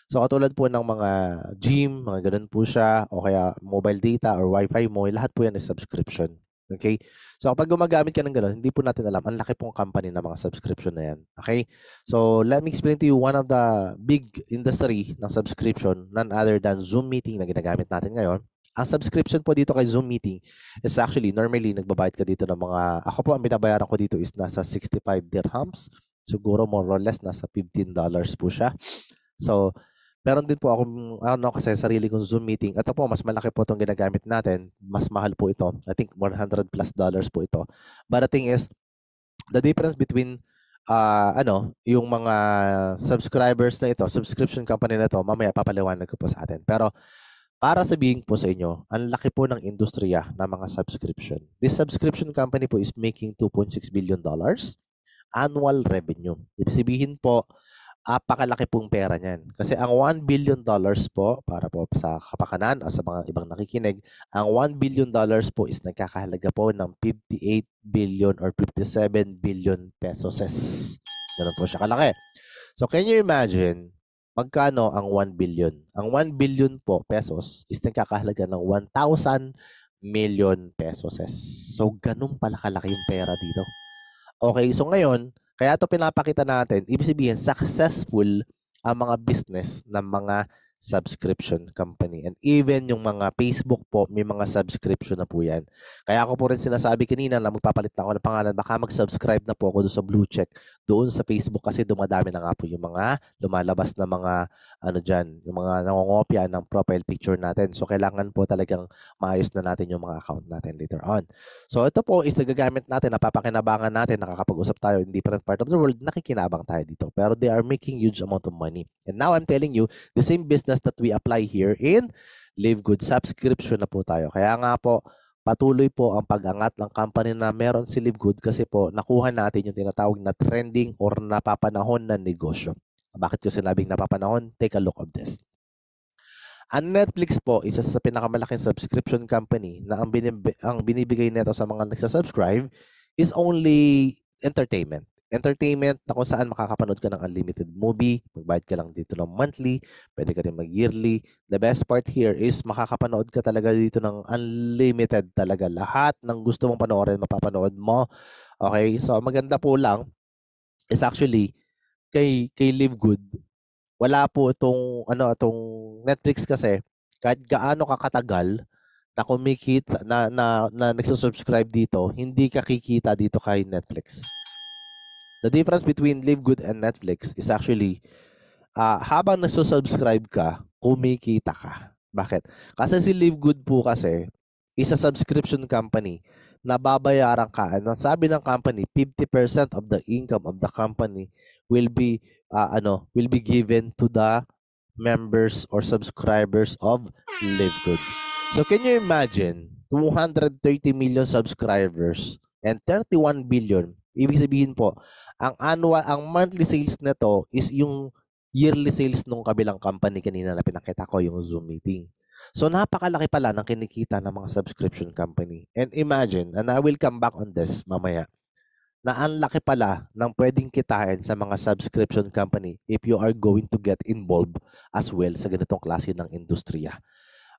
So katulad po ng mga gym, mga ganun po siya, o kaya mobile data or wifi mo, lahat po yan is subscription. Okay? So kapag gumagamit ka ng ganun, hindi po natin alam, ang laki pong company ng mga subscription na yan. Okay? So let me explain to you one of the big industry ng subscription, none other than Zoom meeting na ginagamit natin ngayon. Ang subscription po dito kay Zoom meeting is actually, normally, nagbabayad ka dito ng mga, ako po, ang binabayaran ko dito is nasa 65 dirhams. Siguro more or less, nasa $15 po siya. So, meron din po akong kasi sarili kong Zoom meeting. Ito po, mas malaki po itong ginagamit natin. Mas mahal po ito. I think $100+ po ito. But the thing is, the difference between yung mga subscribers na ito, subscription company na ito, mamaya papaliwanag ko po sa atin. Pero para sabihin po sa inyo, ang laki po ng industriya ng mga subscription. This subscription company po is making $2.6 billion annual revenue. Ibig sabihin po, apakalaki pong pera niyan. Kasi ang $1 billion po, para po sa kapakanan o sa mga ibang nakikinig, ang $1 billion po is nagkakahalaga po ng 58 billion or 57 billion pesos. Ganun po siya kalaki. So can you imagine, magkano ang 1 billion? Ang 1 billion po pesos is nagkakahalaga ng 1,000 million pesos. So ganun pala kalaki yung pera dito. Okay, so ngayon, kaya ito pinapakita natin, ibig sabihin, successful ang mga business ng mga subscription company. And even yung mga Facebook po, may mga subscription na po yan. Kaya ako po rin sinasabi kanina na magpapalit na ako ng pangalan, baka mag-subscribe na po ako doon sa Blue Check, doon sa Facebook kasi dumadami na nga po yung mga lumalabas na mga yung mga nangongopya ng profile picture natin. So kailangan po talagang maayos na natin yung mga account natin later on. So ito po is nagagamit natin, napapakinabangan natin, nakakapag-usap tayo in different part of the world, nakikinabang tayo dito. Pero they are making huge amount of money. And now I'm telling you, the same business that we apply here in Live Good, subscription na po tayo. Kaya nga po, patuloy po ang pag-angat ng company na meron si Live Good kasi po nakuha natin yung tinatawag na trending or napapanahon na negosyo. Bakit ko sinabing napapanahon? Take a look of this. Ang Netflix po, isa sa pinakamalaking subscription company na ang binibigay nito sa mga nagsasubscribe is only entertainment. entertainment na kung saan makakapanood ka ng unlimited movie, magbayad ka lang dito ng monthly, pwede ka rin mag-yearly. The best part here is makakapanood ka talaga dito ng unlimited talaga. Lahat ng gusto mong panoorin, mapapanood mo. Okay? So, maganda po lang is actually kay Live Good, wala po itong Netflix kasi kahit gaano ka katagal na kumikita na nagsusubscribe dito, hindi ka kikita dito kay Netflix. The difference between Live Good and Netflix is actually habang nagsusubscribe ka, kumikita ka. Bakit? Kasi si Live Good po kasi is a subscription company na babayaran ka. Ang sabi ng company, 50% of the income of the company will be given to the members or subscribers of Live Good. So can you imagine 230 million subscribers and 31 billion? Ibig sabihin po, ang monthly sales nito is yung yearly sales nung kabilang company kanina na pinakita ko, yung Zoom meeting. So napakalaki pala ng kinikita ng mga subscription company. And imagine, and I will come back on this mamaya, na ang laki pala ng pwedeng kitain sa mga subscription company if you are going to get involved as well sa ganitong klase ng industriya.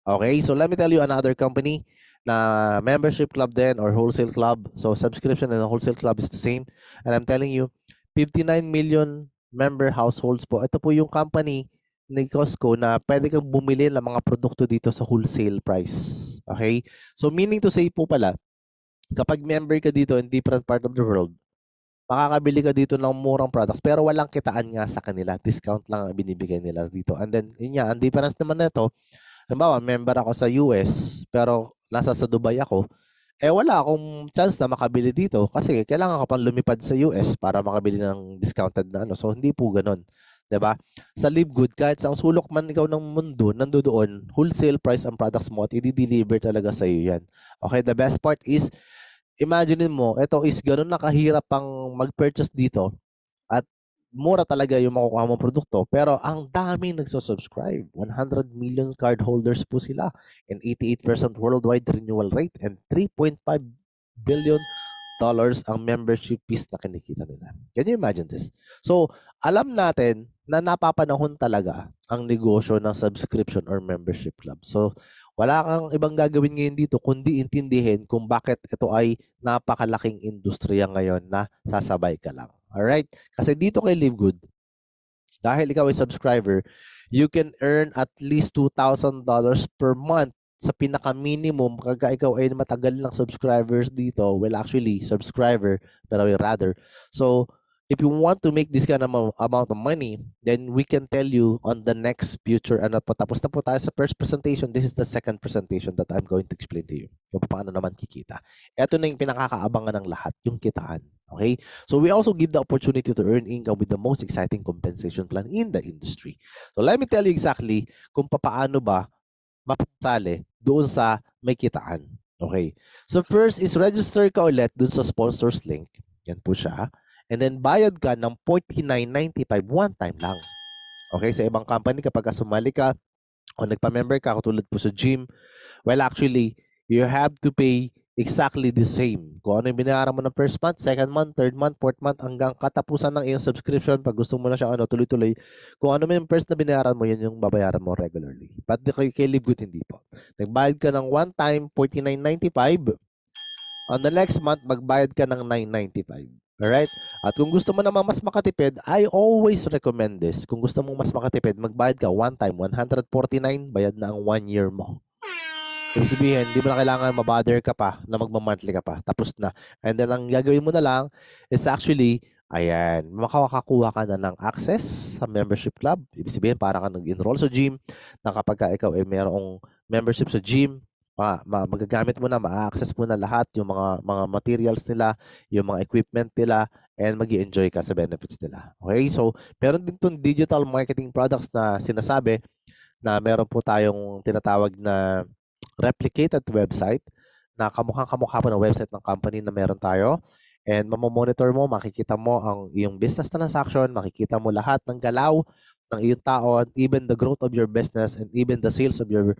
Okay, so let me tell you another company na membership club din or wholesale club. So subscription and wholesale club is the same. And I'm telling you, 59 million member households po. Ito po yung company ni Costco na pwede kang bumili ng mga produkto dito sa wholesale price. Okay? So meaning to say po pala, kapag member ka dito in different part of the world, makakabili ka dito ng murang products pero walang kitaan nga sa kanila. Discount lang ang binibigay nila dito. And then, yun nga, ang difference naman nito, halimbawa, member ako sa US, pero nasa sa Dubai ako, wala akong chance na makabili dito kasi kailangan ko pang lumipad sa US para makabili ng discounted na ano. So, hindi po ganun. 'Di ba? Sa Live Good, kahit sa sulok man ikaw ng mundo, nandoon, wholesale price ang products mo at i-deliver talaga sa iyo yan. Okay, the best part is, imagine mo, ito is ganun na kahirap pang mag-purchase dito at mura talaga yung makukuha mong produkto, pero ang dami nagsusubscribe. 100 million card holders po sila and 88% worldwide renewal rate and 3.5 billion dollars ang membership fees na kinikita nila. Can you imagine this? So, alam natin na napapanahon talaga ang negosyo ng subscription or membership club. So, wala kang ibang gagawin ngayon dito kundi intindihin kung bakit ito ay napakalaking industriya ngayon na sasabay ka lang. Alright? Kasi dito kay Live Good, dahil ikaw ay subscriber, you can earn at least $2,000 per month sa pinaka-minimum. Kaya ikaw ay matagal ng subscribers dito, well actually, subscriber, pero rather. So, if you want to make this kind of amount of money, then we can tell you on the next future. Ano po, tapos na po tayo sa first presentation. This is the second presentation that I'm going to explain to you. Kung paano naman kikita. Ito na yung pinakakaabangan ng lahat, yung kitaan. Okay? So we also give the opportunity to earn income with the most exciting compensation plan in the industry. So let me tell you exactly kung paano ba mapasali doon sa may kitaan. Okay? So first is register ka ulit doon sa sponsors link. Yan po siya. And then bayad ka ng $49.95 one time lang. Okay, sa ibang company kapag sumali ka o nagpa-member ka katulad po sa gym, well actually, you have to pay exactly the same. Kung ano yung binayaran mo ng first month, second month, third month, fourth month, hanggang katapusan ng iyong subscription, pag gusto mo na siya tuloy-tuloy, kung ano yung first na binayaran mo, yun yung babayaran mo regularly. But kay Live Good, hindi po. Nagbayad ka ng one time, $49.95. On the next month, magbayad ka ng $9.95. Alright? At kung gusto mo naman mas makatipid, I always recommend this. Kung gusto mong mas makatipid, magbayad ka one time, $149, bayad na ang 1 year mo. Ibig sabihin, hindi mo na kailangan mabother ka pa na magmamonthly ka pa. Tapos na. And then, ang gagawin mo na lang is actually, ayan, makakakuha ka na ng access sa membership club. Ibig sabihin, para ka nag-enroll sa gym, na kapag ka ikaw ay mayroong membership sa gym, magagamit mo na, ma-access mo na lahat yung mga materials nila, yung mga equipment nila, and mag-i-enjoy ka sa benefits nila. Okay? So, meron din itong digital marketing products na sinasabi na meron po tayong tinatawag na replicated website na kamukhang-kamukha po ng website ng company na meron tayo. And mamomonitor mo, makikita mo ang iyong business transaction, makikita mo lahat ng galaw ng iyong tao, even the growth of your business and even the sales of your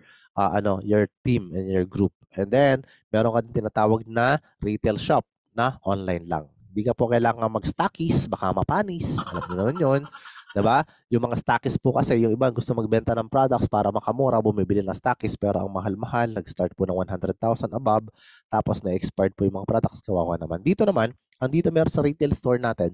team and your group. And then, meron ka din tinatawag na retail shop na online lang. Hindi ka po kailangan mag-stockies, baka mapanis. Alam niyo naman yun. Diba? Yung mga stockies po kasi, yung iba gusto magbenta ng products para makamura, bumibili ng stockies, pero ang mahal-mahal, nag-start po ng 100,000 above, tapos na-expired po yung mga products, kawawa naman. Dito naman, andito meron sa retail store natin,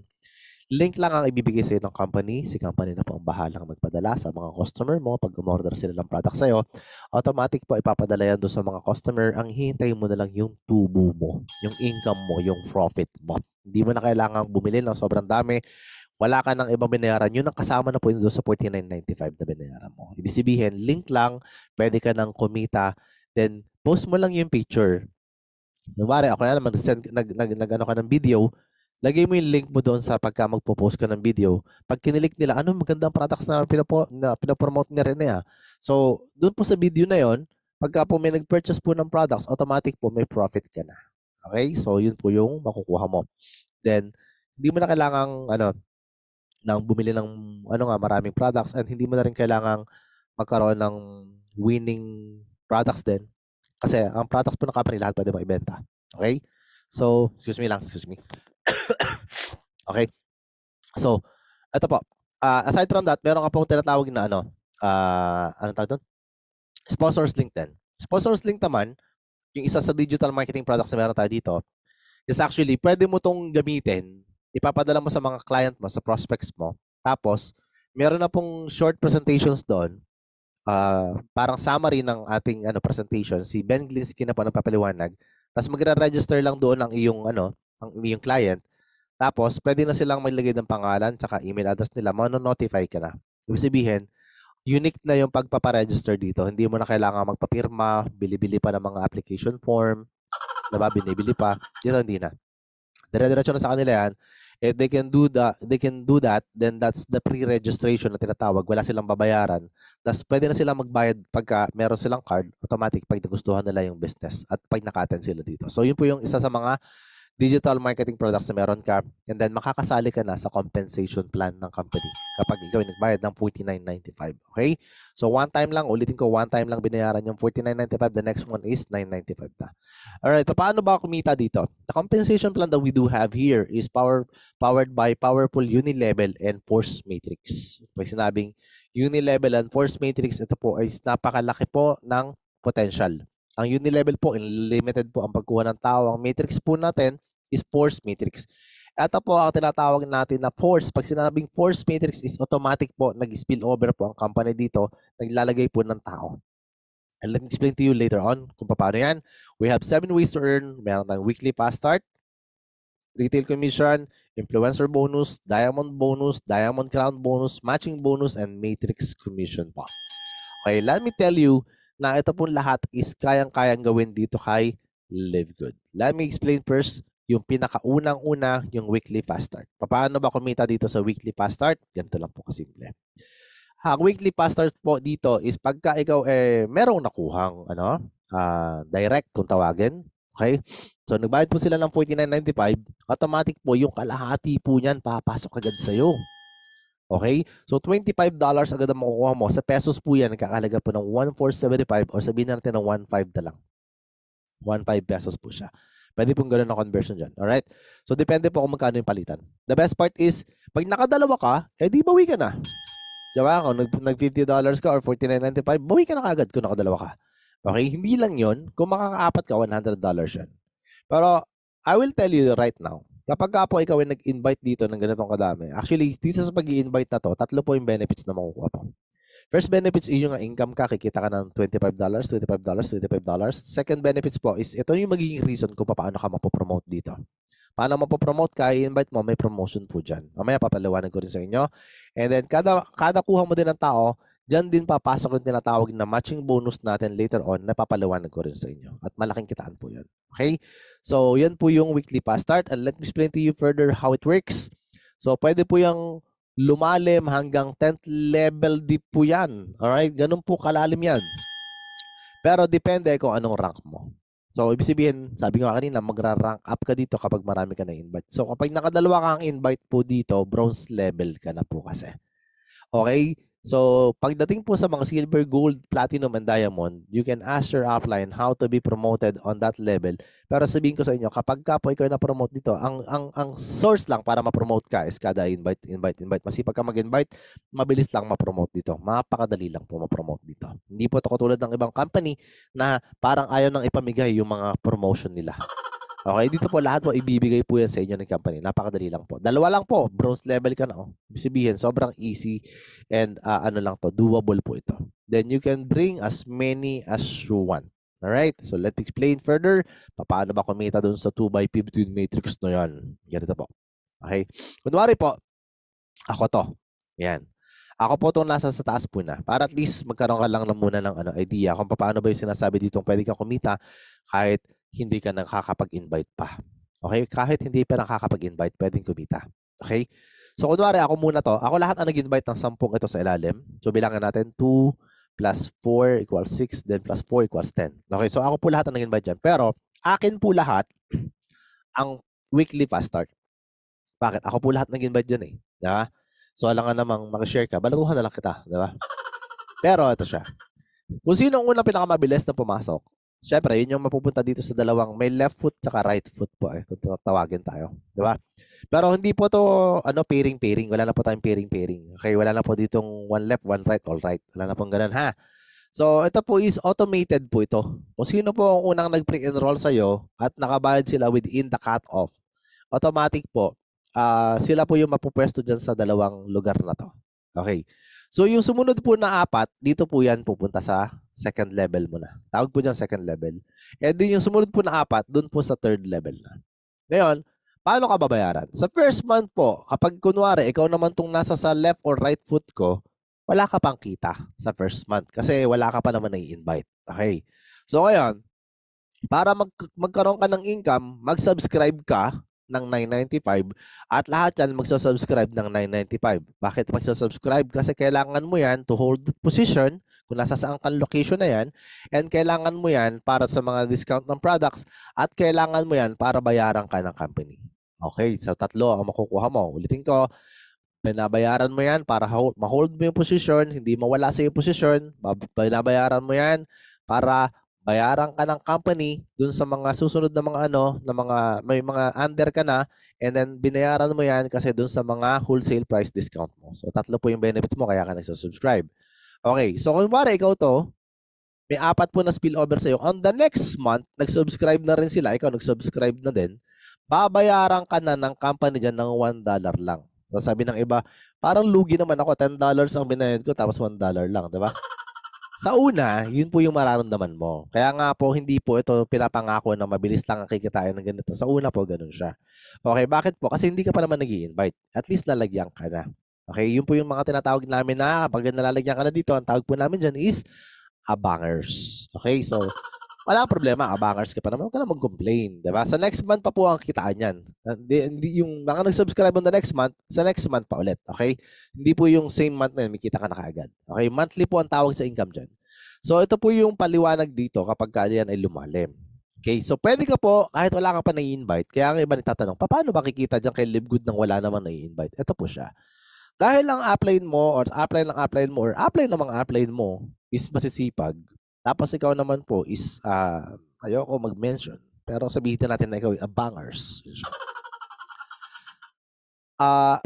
link lang ang ibibigay sa'yo ng company. Si company na po ang bahalang magpadala sa mga customer mo. Pag umorder sila ng product sa'yo, automatic po ipapadala yan doon sa mga customer. Ang hihintayin mo na lang yung tubo mo, yung income mo, yung profit mo. Hindi mo na kailangang bumili ng sobrang dami. Wala ka ng ibang binayaran. Yun ang kasama na po yun doon sa 49.95 na binayaran mo. Ibig sabihin, link lang, pwede ka nang kumita. Then, post mo lang yung picture. Kunwari, ako yan, nag-ano ka ng video, lagay mo yung link mo doon sa pagka magpo-post ka ng video. Pag kinilik nila, ano magandang products na pinapromote ni Rene. So, doon po sa video na yon, pagka po may nag-purchase po ng products, automatic po may profit ka na. Okay? So, yun po yung makukuha mo. Then, hindi mo na kailangang nang bumili ng maraming products, and hindi mo na rin kailangang magkaroon ng winning products din. Kasi ang products po ng company, lahat pwede mo ibenta. Okay? So, excuse me. Okay? So, ito po. Aside from that, meron ka pong tinatawag na anong tawag doon? Sponsors link din. Sponsors link naman, yung isa sa digital marketing products na meron tayo dito, is actually, pwede mo tong gamitin, ipapadala mo sa mga client mo, sa prospects mo, tapos, meron na pong short presentations doon, parang summary ng ating presentation. Si Ben Glinsky na po nagpapaliwanag. Tapos magre-register lang doon ang iyong ang iyong client. Tapos pwede na silang maglagay ng pangalan tsaka email address nila, mano-notify ka na. Ibig sabihin, unique na yung pagpaparegister dito. Hindi mo na kailangan magpapirma, bili-bili pa ng mga application form, diba? Binibili pa. Dito hindi na. Dire-diretso na sa kanila yan. If they can do that, then that's the pre-registration na tinatawag. Wala silang babayaran. Tapos pwede na silang magbayad pagka meron silang card, automatic pag nagustuhan nila yung business at pag naka-attend sila dito. So yun po yung isa sa mga digital marketing products na meron ka, and then makakasali ka na sa compensation plan ng company kapag ikaw ay nagbayad ng 49.95. Okay? So one time lang, ulitin ko, one time lang binayaran yung 49.95, the next one is 9.95 na. Alright, paano ba kumita dito? The compensation plan that we do have here is powered by powerful Unilevel and Force Matrix. Pag sinabing Unilevel and Force Matrix, ito po ay napakalaki po ng potential. Ang Unilevel po, unlimited po ang pagkuha ng tao. Ang matrix po natin is force matrix. Ito po ang tinatawag natin na force. Pag sinabing force matrix is automatic po, nag-spill over po ang company dito, naglalagay po ng tao. And let me explain to you later on kung paano yan. We have 7 ways to earn. Meron tayong weekly fast start, retail commission, influencer bonus, diamond crown bonus, matching bonus, and matrix commission po. Okay, let me tell you na ito po lahat is kayang-kayang gawin dito kay Live Good. Let me explain first yung pinakaunang-una, yung weekly fast start. Paano ba kumita dito sa weekly fast start? Ganito lang po kasimple. Weekly fast start po dito is pagka ikaw merong nakuhang direct kung tawagin. Okay? So nagbayad po sila ng 49.95, automatic po yung kalahati po niyan papasok agad sa iyo. Okay? So, $25 agad ang makukuha mo. Sa pesos po yan, nagkakalaga po ng 1,475 or sabihin natin ng 1,500 na lang. 1,500 pesos po siya. Pwede pong gano'n na conversion dyan. Alright? So, depende po kung magkano yung palitan. The best part is, pag nakadalawa ka, di bawi ka na. Diba? Kung nag-$50 ka or $49.95, bawi ka na kagad kung nakadalawa ka. Okay? Hindi lang yon. Kung makakaapat ka, $100 yan. Pero, I will tell you right now, kapag po ikaw ay nag-invite dito ng ganitong kadami, actually, dito sa pag-i-invite na to, tatlo po yung benefits na makukuha po. First benefits is yung income ka, kikita ka ng $25, $25, $25. Second benefits po is, ito yung magiging reason kung paano ka mapopromote dito. Paano mapopromote ka, i-invite mo, may promotion po dyan. Mamaya papaliwanag ko rin sa inyo. And then, kada kuha mo din ng tao, dyan din papasok yung tinatawag na matching bonus natin later on na papaliwanag ko rin sa inyo. At malaking kitaan po yan. Okay? So, yan po yung weekly fast start. And let me explain to you further how it works. So, pwede po yung lumalim hanggang 10th level deep po yan. Alright? Ganun po kalalim yan. Pero depende kung anong rank mo. So, ibig sabihin, sabi ko kanina, magra-rank up ka dito kapag marami ka na invite. So, kapag nakadalawa kang invite po dito, bronze level ka na po kasi. Okay? So, pagdating po sa mga silver, gold, platinum, and diamond, you can ask your upline how to be promoted on that level. Pero sabihin ko sa inyo, kapag ka po ikaw na-promote dito, ang source lang para ma-promote ka is kada invite, invite, invite. Masipag ka mag-invite, mabilis lang ma-promote dito. Mapakadali lang po ma-promote dito. Hindi po ito katulad ng ibang company na parang ayaw nang ipamigay yung mga promotion nila. Okay, dito po lahat po ibibigay po yan sa inyo ng company. Napakadali lang po. Dalawa lang po, bronze level ka na. Ibig sabihin, sobrang easy and ano lang to, doable po ito. Then you can bring as many as you want. Alright, so let's explain further. Paano ba kumita dun sa 2x15 matrix na yan? Ganito po. Okay, kunwari po, ako to. Yan. Ako po itong nasa sa taas po na. Para at least magkaroon ka lang muna ng idea kung paano ba yung sinasabi dito pwede kang kumita kahit hindi ka nakakapag-invite pa. Okay? Kahit hindi pa nakakapag-invite, pwedeng kumita. Okay? So, kunwari, ako muna to. Ako lahat ang nag-invite ng 10 ito sa ilalim. So, bilangan natin 2 plus 4 equals 6, then plus 4 equals 10. Okay? So, ako po lahat ang nag-invite dyan. Pero, akin po lahat ang weekly fast start. Bakit? Ako po lahat nag-invite dyan eh. Diba? So, alam nga namang mag-share ka, balaruhan na lang kita. Diba? Pero, ito siya. Kung sino ang unang pinakamabilis na pumasok, syempre, yun yung mapupunta dito sa dalawang may left foot tsaka right foot po kung tatawagin tayo. Di ba? Pero hindi po to pairing-pairing. Wala na po tayong pairing-pairing. Okay, wala na po ditong one left, one right, all right. Wala na pong ganun, ha? So, ito po is automated po ito. Kung sino po ang unang nag-pre-enroll sa'yo at nakabayad sila within the cut-off, automatic po, sila po yung mapupwesto dyan sa dalawang lugar na to. Okay. So, yung sumunod po na 4, dito po yan pupunta sa second level mo na. Tawag po dyan second level. And din yung sumunod po na 4, dun po sa third level na. Ngayon, paano ka babayaran? Sa first month po, kapag kunwari, ikaw naman tong nasa sa left or right foot ko, wala ka pang kita sa first month kasi wala ka pa naman nai-invite. Okay. So, ngayon, para magkaroon ka ng income, mag-subscribe ka ng 995 at lahat yan magsa-subscribe ng 995. Bakit magsa-subscribe? Kasi kailangan mo yan to hold the position kung nasa saan kang location na yan, and kailangan mo yan para sa mga discount ng products, at kailangan mo yan para bayaran ka ng company. Okay, so tatlo ang makukuha mo. Ulitin ko, binabayaran mo yan para ma-hold mo yung position, hindi mawala sa yung position. Binabayaran mo yan para bayaran ka ng company dun sa mga susunod na mga may mga under ka na, and then binayaran mo yan kasi dun sa mga wholesale price discount mo. So, tatlo po yung benefits mo kaya ka nagsasubscribe. Okay, so kung bari ikaw to, may 4 po na spillover sa'yo. On the next month, nag-subscribe na rin sila, ikaw nag-subscribe na din, babayaran ka na ng company dyan ng $1 lang. Sasabi ng iba, parang lugi naman ako, $10 ang binayad ko tapos $1 lang, di ba? Sa una, yun po yung mararamdaman mo. Kaya nga po, hindi po ito pinapangako na mabilis lang ang kikitain ng ganito. Sa una po, ganun siya. Okay, bakit po? Kasi hindi ka pa naman nag-i-invite. At least lalagyan ka na. Okay, yun po yung mga tinatawag namin na kapag nalalagyan ka na dito, ang tawag po namin dyan is abangers. Okay, so wala problema, abangers ka pa naman, huwag ka na mag-complain, diba? Sa next month pa po ang kitaan yan. Hindi yung mga nag-subscribe on the next month, sa next month pa ulit, okay? Hindi po yung same month na yun, may kita ka na kaagad. Okay, monthly po ang tawag sa income dyan. So, ito po yung paliwanag dito kapag yan ay lumalim. Okay, so pwede ka po, kahit wala ka pa na-i-invite, kaya ang iba nagtatanong, paano ba kikita dyan kay Livegood nang wala namang na-i-invite? Ito po siya. Dahil ang upline mo, or upline ng mga upline mo is masisipag, tapos ikaw naman po is, ayoko mag-mention, pero sabihin natin na ikaw ay abangers.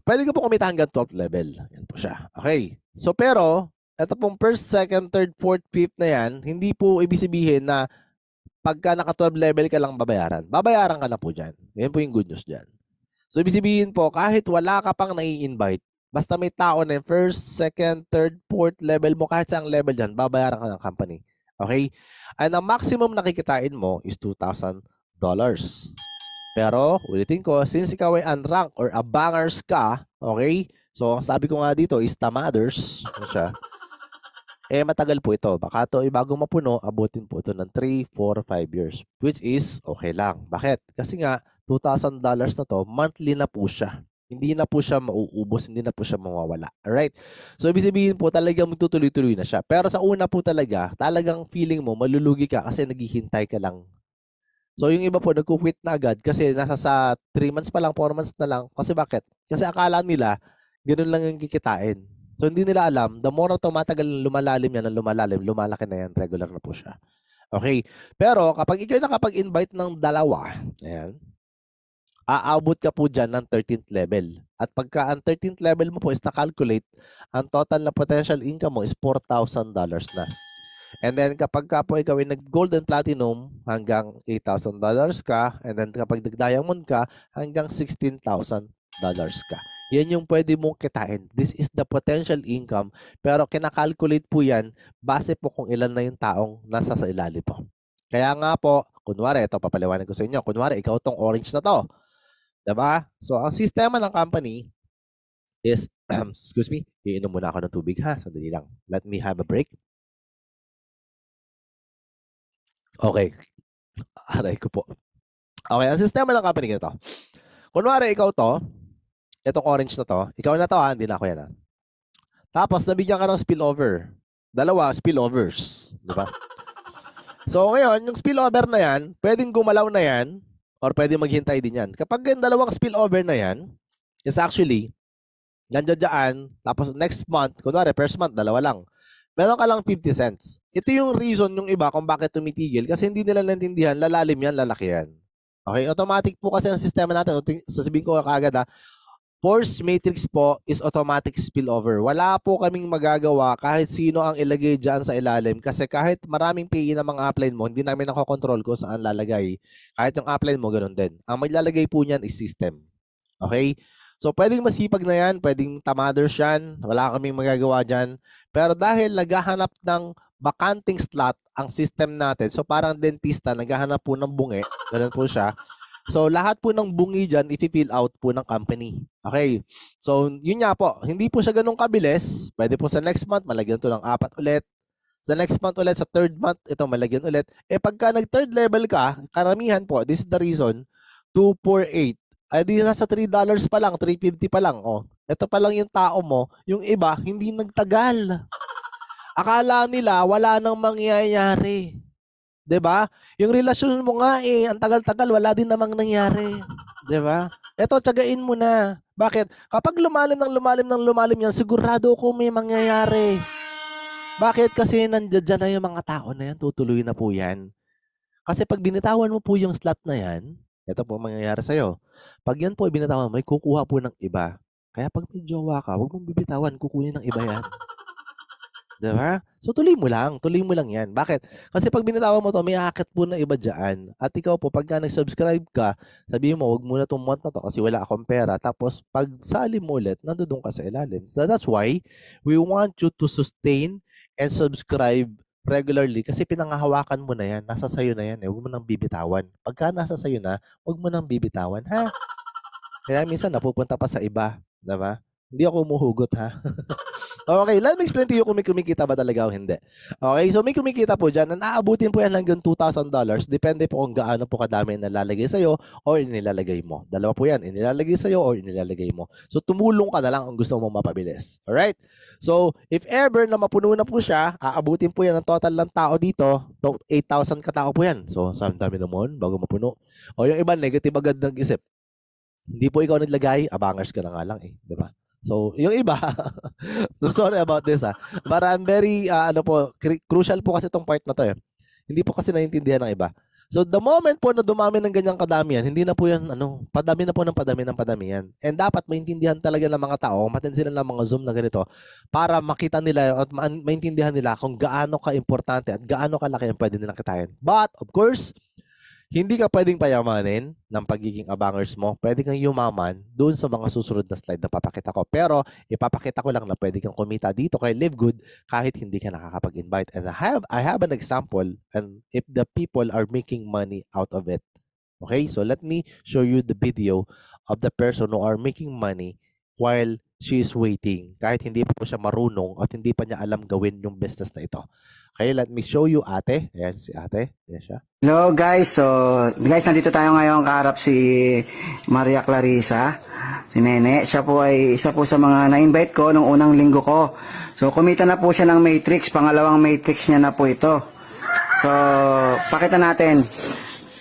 Pwede ka po kumita hanggang 12 level. Yan po siya. Okay. So, pero, ito pong first, second, third, fourth, fifth na yan, hindi po ibig sabihin na pagka naka 12 level ka lang babayaran. Babayaran ka na po dyan. Yan po yung good news dyan. So, ibig sabihin po, kahit wala ka pang nai-invite, basta may tao na yung first, second, third, fourth level mo, kahit saang level dyan, babayaran ka ng company. Okay? And ang maximum nakikitain mo is $2,000. Pero, ulitin ko, since ikaw ay unranked or abangers ka, okay? So, ang sabi ko nga dito is tamaders. Ano siya? Matagal po ito. Baka ito, bago mapuno, abutin po ito ng 3, 4, 5 years. Which is, okay lang. Bakit? Kasi nga, $2,000 na to, monthly na po siya. Hindi na po siya mauubos, hindi na po siya mawawala. Alright? So, ibig sabihin po, talagang magtutuloy-tuloy na siya. Pero sa una po talaga, talagang feeling mo, malulugi ka kasi naghihintay ka lang. So, yung iba po, nagkukwit na agad kasi nasa sa 3 months pa lang, 4 months na lang. Kasi bakit? Kasi akala nila, ganun lang yung kikitain. So, hindi nila alam, the more na tumatagal lumalalim yan, lumalaki na yan, regular na po siya. Okay? Pero, kapag ikaw nakapag-invite ng dalawa, ayan, aabot ka po dyan ng 13th level. At pagka ang 13th level mo po is na-calculate, ang total na potential income mo is $4,000 na. And then kapag ka po ikaw ay nag-gold and platinum, hanggang $8,000 ka. And then kapag nag-diamond ka, hanggang $16,000 ka. Yan yung pwede mong kitain. This is the potential income. Pero kinakalculate po yan base po kung ilan na yung taong nasa sa ilalim po. Kaya nga po, kunwari, ito papaliwanag ko sa inyo. Kunwari, ikaw tong orange na to. Diba? So, ang sistema ng company is, excuse me, iinom muna ako ng tubig ha. Sandali lang. Let me have a break. Okay. Aray ko po. Okay, ang sistema ng company ganito. Kunwari, ikaw to, itong orange na to, ikaw na to ha, hindi na ako yan ha. Tapos, nabigyan ka ng spillover. Dalawa, spillovers. Diba? So, ngayon, yung spillover na yan, pwedeng gumalaw na yan, or pwede maghintay din yan. Kapag yung dalawang spillover na yan, is actually, nandiyan dyan, tapos next month, kunwari, first month, dalawa lang. Meron ka lang 50 cents. Ito yung reason yung iba kung bakit tumitigil, kasi hindi nila naintindihan, lalalim yan, lalaki yan. Okay, automatic po kasi ang sistema natin, sasabihin ko kagad ha, force matrix po is automatic spillover. Wala po kaming magagawa kahit sino ang ilagay dyan sa ilalim kasi kahit maraming PE ng mga upline mo, hindi namin nakokontrol kung saan lalagay. Kahit yung upline mo, ganun din. Ang maglalagay po niyan is system. Okay? So, pwedeng masipag na yan, pwedeng tamaders yan, wala kaming magagawa dyan. Pero dahil naghahanap ng bakanting slot ang system natin, so parang dentista, naghahanap po ng bungi, ganun po siya. So, lahat po ng bungi dyan, i-fill out po ng company. Okay. So, yun nga po. Hindi po siya ganun kabilis. Pwede po sa next month, malagyan to ng 4 ulit. Sa next month ulit, sa third month, ito malagyan ulit. Eh, pagka nag-third level ka, karamihan po, this is the reason, 2, 4, 8. Ay, di nasa $3 pa lang, $3.50 pa lang. Oh, ito pa lang yung tao mo. Yung iba, hindi nagtagal. Akala nila, wala nang mangyayari. 'Di ba? Yung relasyon mo nga ang tagal-tagal wala din namang nangyari. 'Di ba? Eto, tiyagain mo na. Bakit? Kapag lumalim yan, sigurado ko may mangyayari. Bakit? Kasi nandiyan na yung mga tao na yan, tutuloy na po yan. Kasi pag binitawan mo po yung slot na yan, ito po mangyayari sa'yo. Pag yan po binitawan, may kukuha po ng iba. Kaya pag may jowa ka, huwag mong bibitawan, kukunin ng iba yan. Diba? So, tuloy mo lang yan. Bakit? Kasi pag binitawan mo to, may akit po na iba dyan. At ikaw po, pagka nag-subscribe ka, sabihin mo, huwag muna itong month na to kasi wala akong pera. Tapos, pag sali mo ulit, nandun ka sa ilalim. So, that's why we want you to sustain and subscribe regularly kasi pinangahawakan mo na yan. Nasa sayo na yan. Huwag mo nang bibitawan. Pagka nasa sayo na, huwag mo nang bibitawan. Ha? Kaya minsan, napupunta pa sa iba. Diba? Hindi ako umuhugot, ha? Okay, let me explain to you kung may kumikita ba talaga o hindi. Okay, so may kumikita po dyan. Naabutin po yan hanggang $2,000. Depende po kung gaano po kadami nilalagay sa'yo o inilalagay mo. Dalawa po yan, inilalagay sa'yo o inilalagay mo. So, tumulong ka na lang kung gusto mo mapabilis. Alright? So, if ever na mapuno na po siya, aabutin po yan ang total ng tao dito. 8,000 katao po yan. So, sa dami naman bago mapuno. O yung iba, negative agad ng isip. Hindi po ikaw naglagay, abangers ka na nga lang di ba? So, yung iba, I'm sorry about this but I'm very, crucial po kasi itong part na to Hindi po kasi naiintindihan ng iba. So, the moment po na dumami ng ganyang kadamihan, hindi na po yan, padami na po ng padami yan. And dapat maintindihan talaga ng mga tao, matin sila ng mga Zoom na ganito, para makita nila at maintindihan nila kung gaano ka-importante at gaano kalaki ang pwede nilang kitain. But, of course, hindi ka pwedeng payamanin ng pagiging abangers mo. Pwede kang yumaman doon sa mga susunod na slide na papakita ko. Pero ipapakita ko lang na pwede kang kumita dito kay Live Good kahit hindi ka nakakapag-invite. And I have an example and if the people are making money out of it. Okay, so let me show you the video of the person who are making money while she is waiting. Kahit hindi pa po siya marunong at hindi pa niya alam gawin yung business na ito. Okay, let me show you ate. Ayan si ate. Ayan siya. Hello guys, so guys nandito tayo ngayon kaharap si Maria Clarissa, si Nene. Siya po ay isa po sa mga na-invite ko nung unang linggo ko. So kumita na po siya ng matrix, pangalawang matrix niya na po ito. So pakita natin.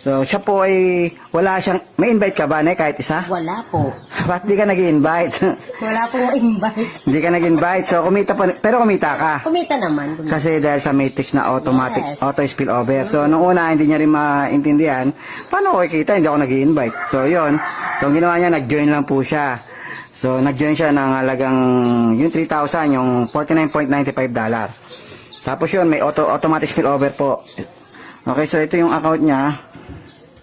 So, siya po ay wala siyang, may invite ka ba, ne, kahit isa? Wala po. Ba't di ka nag-invite? Wala pong invite. Hindi ka nag-invite. So, kumita pa, pero kumita ka. Kumita naman. Kasi dahil sa matrix na automatic, Yes. auto spillover. So, nung una, hindi niya rin maintindihan, paano ko kikita? Hindi ako nag-invite. So, yun. So, ang ginawa niya, nag-join lang po siya. So, nag-join siya ng halagang, yung 3,000, yung $49.95. Tapos yun, may automatic spillover po. Okay, so ito yung account niya.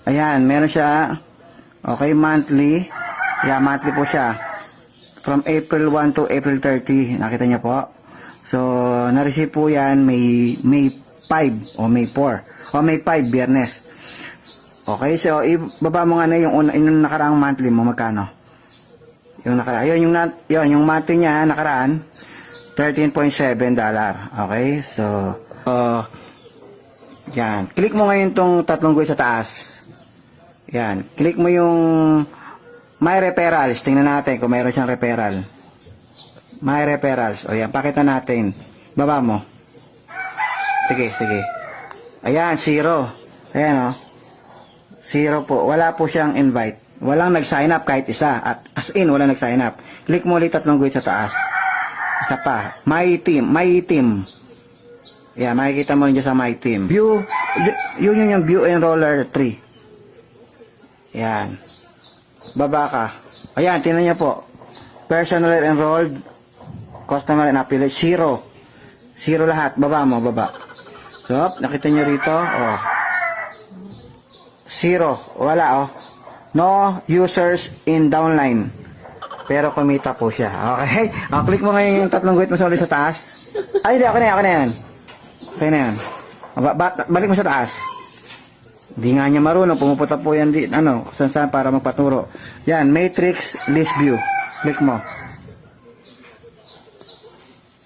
Ayan, meron siya, okay, monthly. Yeah, monthly po siya. From April 1 to April 30. Nakita niyo po. So, na-receive po yan May 5 o May 4. O May 5, Biyernes. Okay, so ibaba mo nga na yung nakaraang monthly mo, magkano? Yung nakaraan. Yung monthly niya nakaraan, $13.7. Okay, so, yan. Click mo ngayon tong tatlong guhit sa taas. Yan. Click mo yung My Referrals. Tingnan natin kung mayroon siyang referral. My Referrals. O yan, pakita natin. Baba mo. Sige, sige. Ayan, 0. Ayan o. 0 po. Wala po siyang invite. Walang nag-sign up kahit isa. At as in, walang nag-sign up. Click mo ulit tatlong guhit sa taas. Isa pa. My Team. My Team. Ayan, makikita mo dyan sa My Team. View. Yun yung View Enroller 3. Ayan. Baba ka. Ayan, tingnan niyo po. Personal enrolled, customer and affiliate, 0. 0 lahat. Baba mo, baba. So, nakita niyo rito, oh. 0. Wala, oh. No users in downline. Pero kumita po siya. Okay? Click mo ngayon yung tatlong guhit mo sa ulit sa taas. Ay, hindi. Okay na yan. Okay na yan. Balik mo sa taas. Hindi nga niya marunong, pumupunta po yan saan para magpaturo. Yan, matrix list view. Click mo.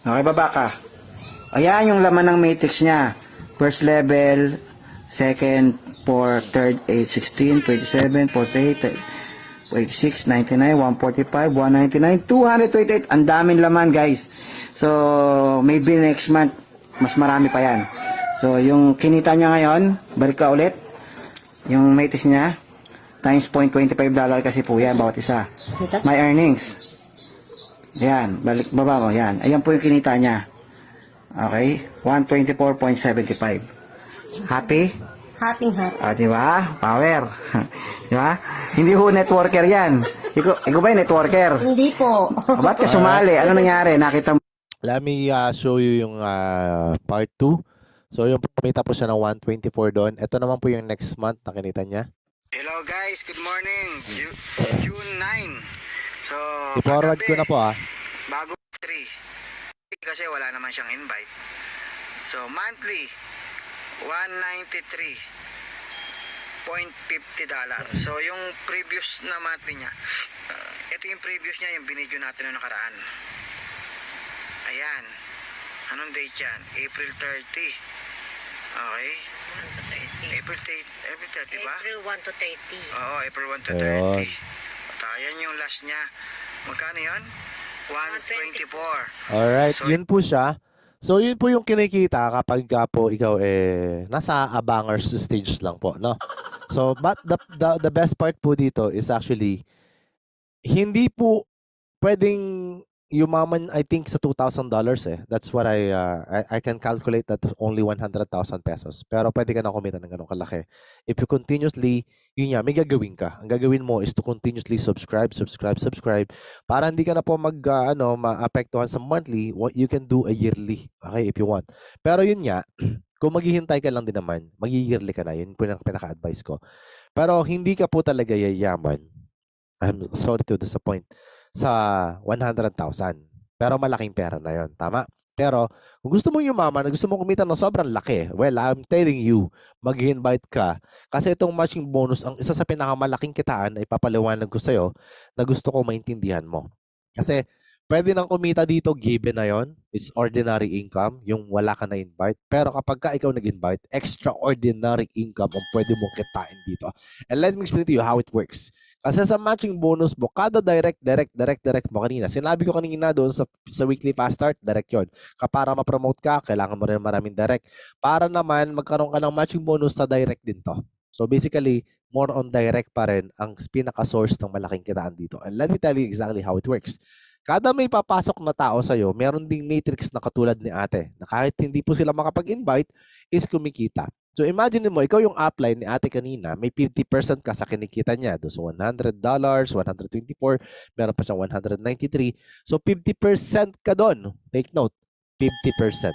Okay, baba ka. Ayan yung laman ng matrix niya. First level, second, fourth, third, 8, 16, 27, 48, 86, 99, 145, 199, 228. Ang daming laman, guys. So, maybe next month, mas marami pa yan. So, yung kinita niya ngayon, balik ka ulit. Yung matrix niya, times $0.25 kasi po yan, bawat isa. My earnings. Yan, baba mo, yan. Ayan po yung kinita niya. Okay, 124.75. Happy? Happy. Di ba? Power. Di ba? Hindi ho networker yan. Ikaw ba yung networker? Hindi po. Ba't ka sumali? Ano nangyari? Nakita mo? Let me show you yung part 2. So, yung kumita po siya ng 124 doon. Ito naman po yung next month na kinita niya. Hello guys, good morning. June 9. So, I-forward ko na po bago 3. Kasi wala naman siyang invite. So, monthly, $193.50. So, yung previous na monthly niya, ito yung previous niya, yung binidyo natin noong nakaraan. Ayan. Anong date yan? April 30. Okay. 1 to 30. April 30 ba? April 1 to 30. Oo, April 1 to Ayun. 30. At ayan yung last niya. Magkano yan? 124. Alright, So, yun po siya. So, yun po yung kinikita kapag po ikaw nasa abangers stage lang po, no? So, but the best part po dito is actually, hindi po pwedeng yumaman, I think, sa $2,000 eh. That's what I can calculate that only 100,000 pesos. Pero pwede ka na kumita ng ganun kalaki. If you continuously, yun nga, may gagawin ka. Ang gagawin mo is to continuously subscribe. Para hindi ka na po maapektuhan sa monthly, what you can do a yearly. Okay, if you want. Pero yun nga, kung maghihintay ka lang din naman, mag-yearly ka na. Yun po yung pinaka-advice ko. Pero hindi ka po talaga yayaman. I'm sorry to disappoint sa 100,000. Pero malaking pera na yon, tama? Pero kung gusto mong yumaman, gusto mong kumita ng sobrang laki, well, I'm telling you, mag-invite ka. Kasi itong matching bonus, ang isa sa pinakamalaking kitaan ay papaliwanag ko sa'yo na gusto ko maintindihan mo. Kasi pwede nang kumita dito, given na yon. It's ordinary income, yung wala ka na invite. Pero kapag ka ikaw nag-invite, extraordinary income ang pwede mong kitain dito. And let me explain to you how it works. Kasi sa matching bonus mo, kada direct mo kanina. Sinabi ko kanina doon sa weekly fast start, direct yun. Para ma-promote ka, kailangan mo rin maraming direct. Para naman magkaroon ka ng matching bonus sa direct din to. So basically, more on direct pa rin ang pinaka-source ng malaking kitaan dito. And let me tell you exactly how it works. Kada may papasok na tao sa'yo, meron ding matrix na katulad ni ate na kahit hindi po sila makapag-invite, is kumikita. So imagine mo, ikaw yung upline ni ate kanina, may 50% ka sa kinikita niya. Do so $100, 124, meron pa siyang 193. So 50% ka doon. Take note, 50%.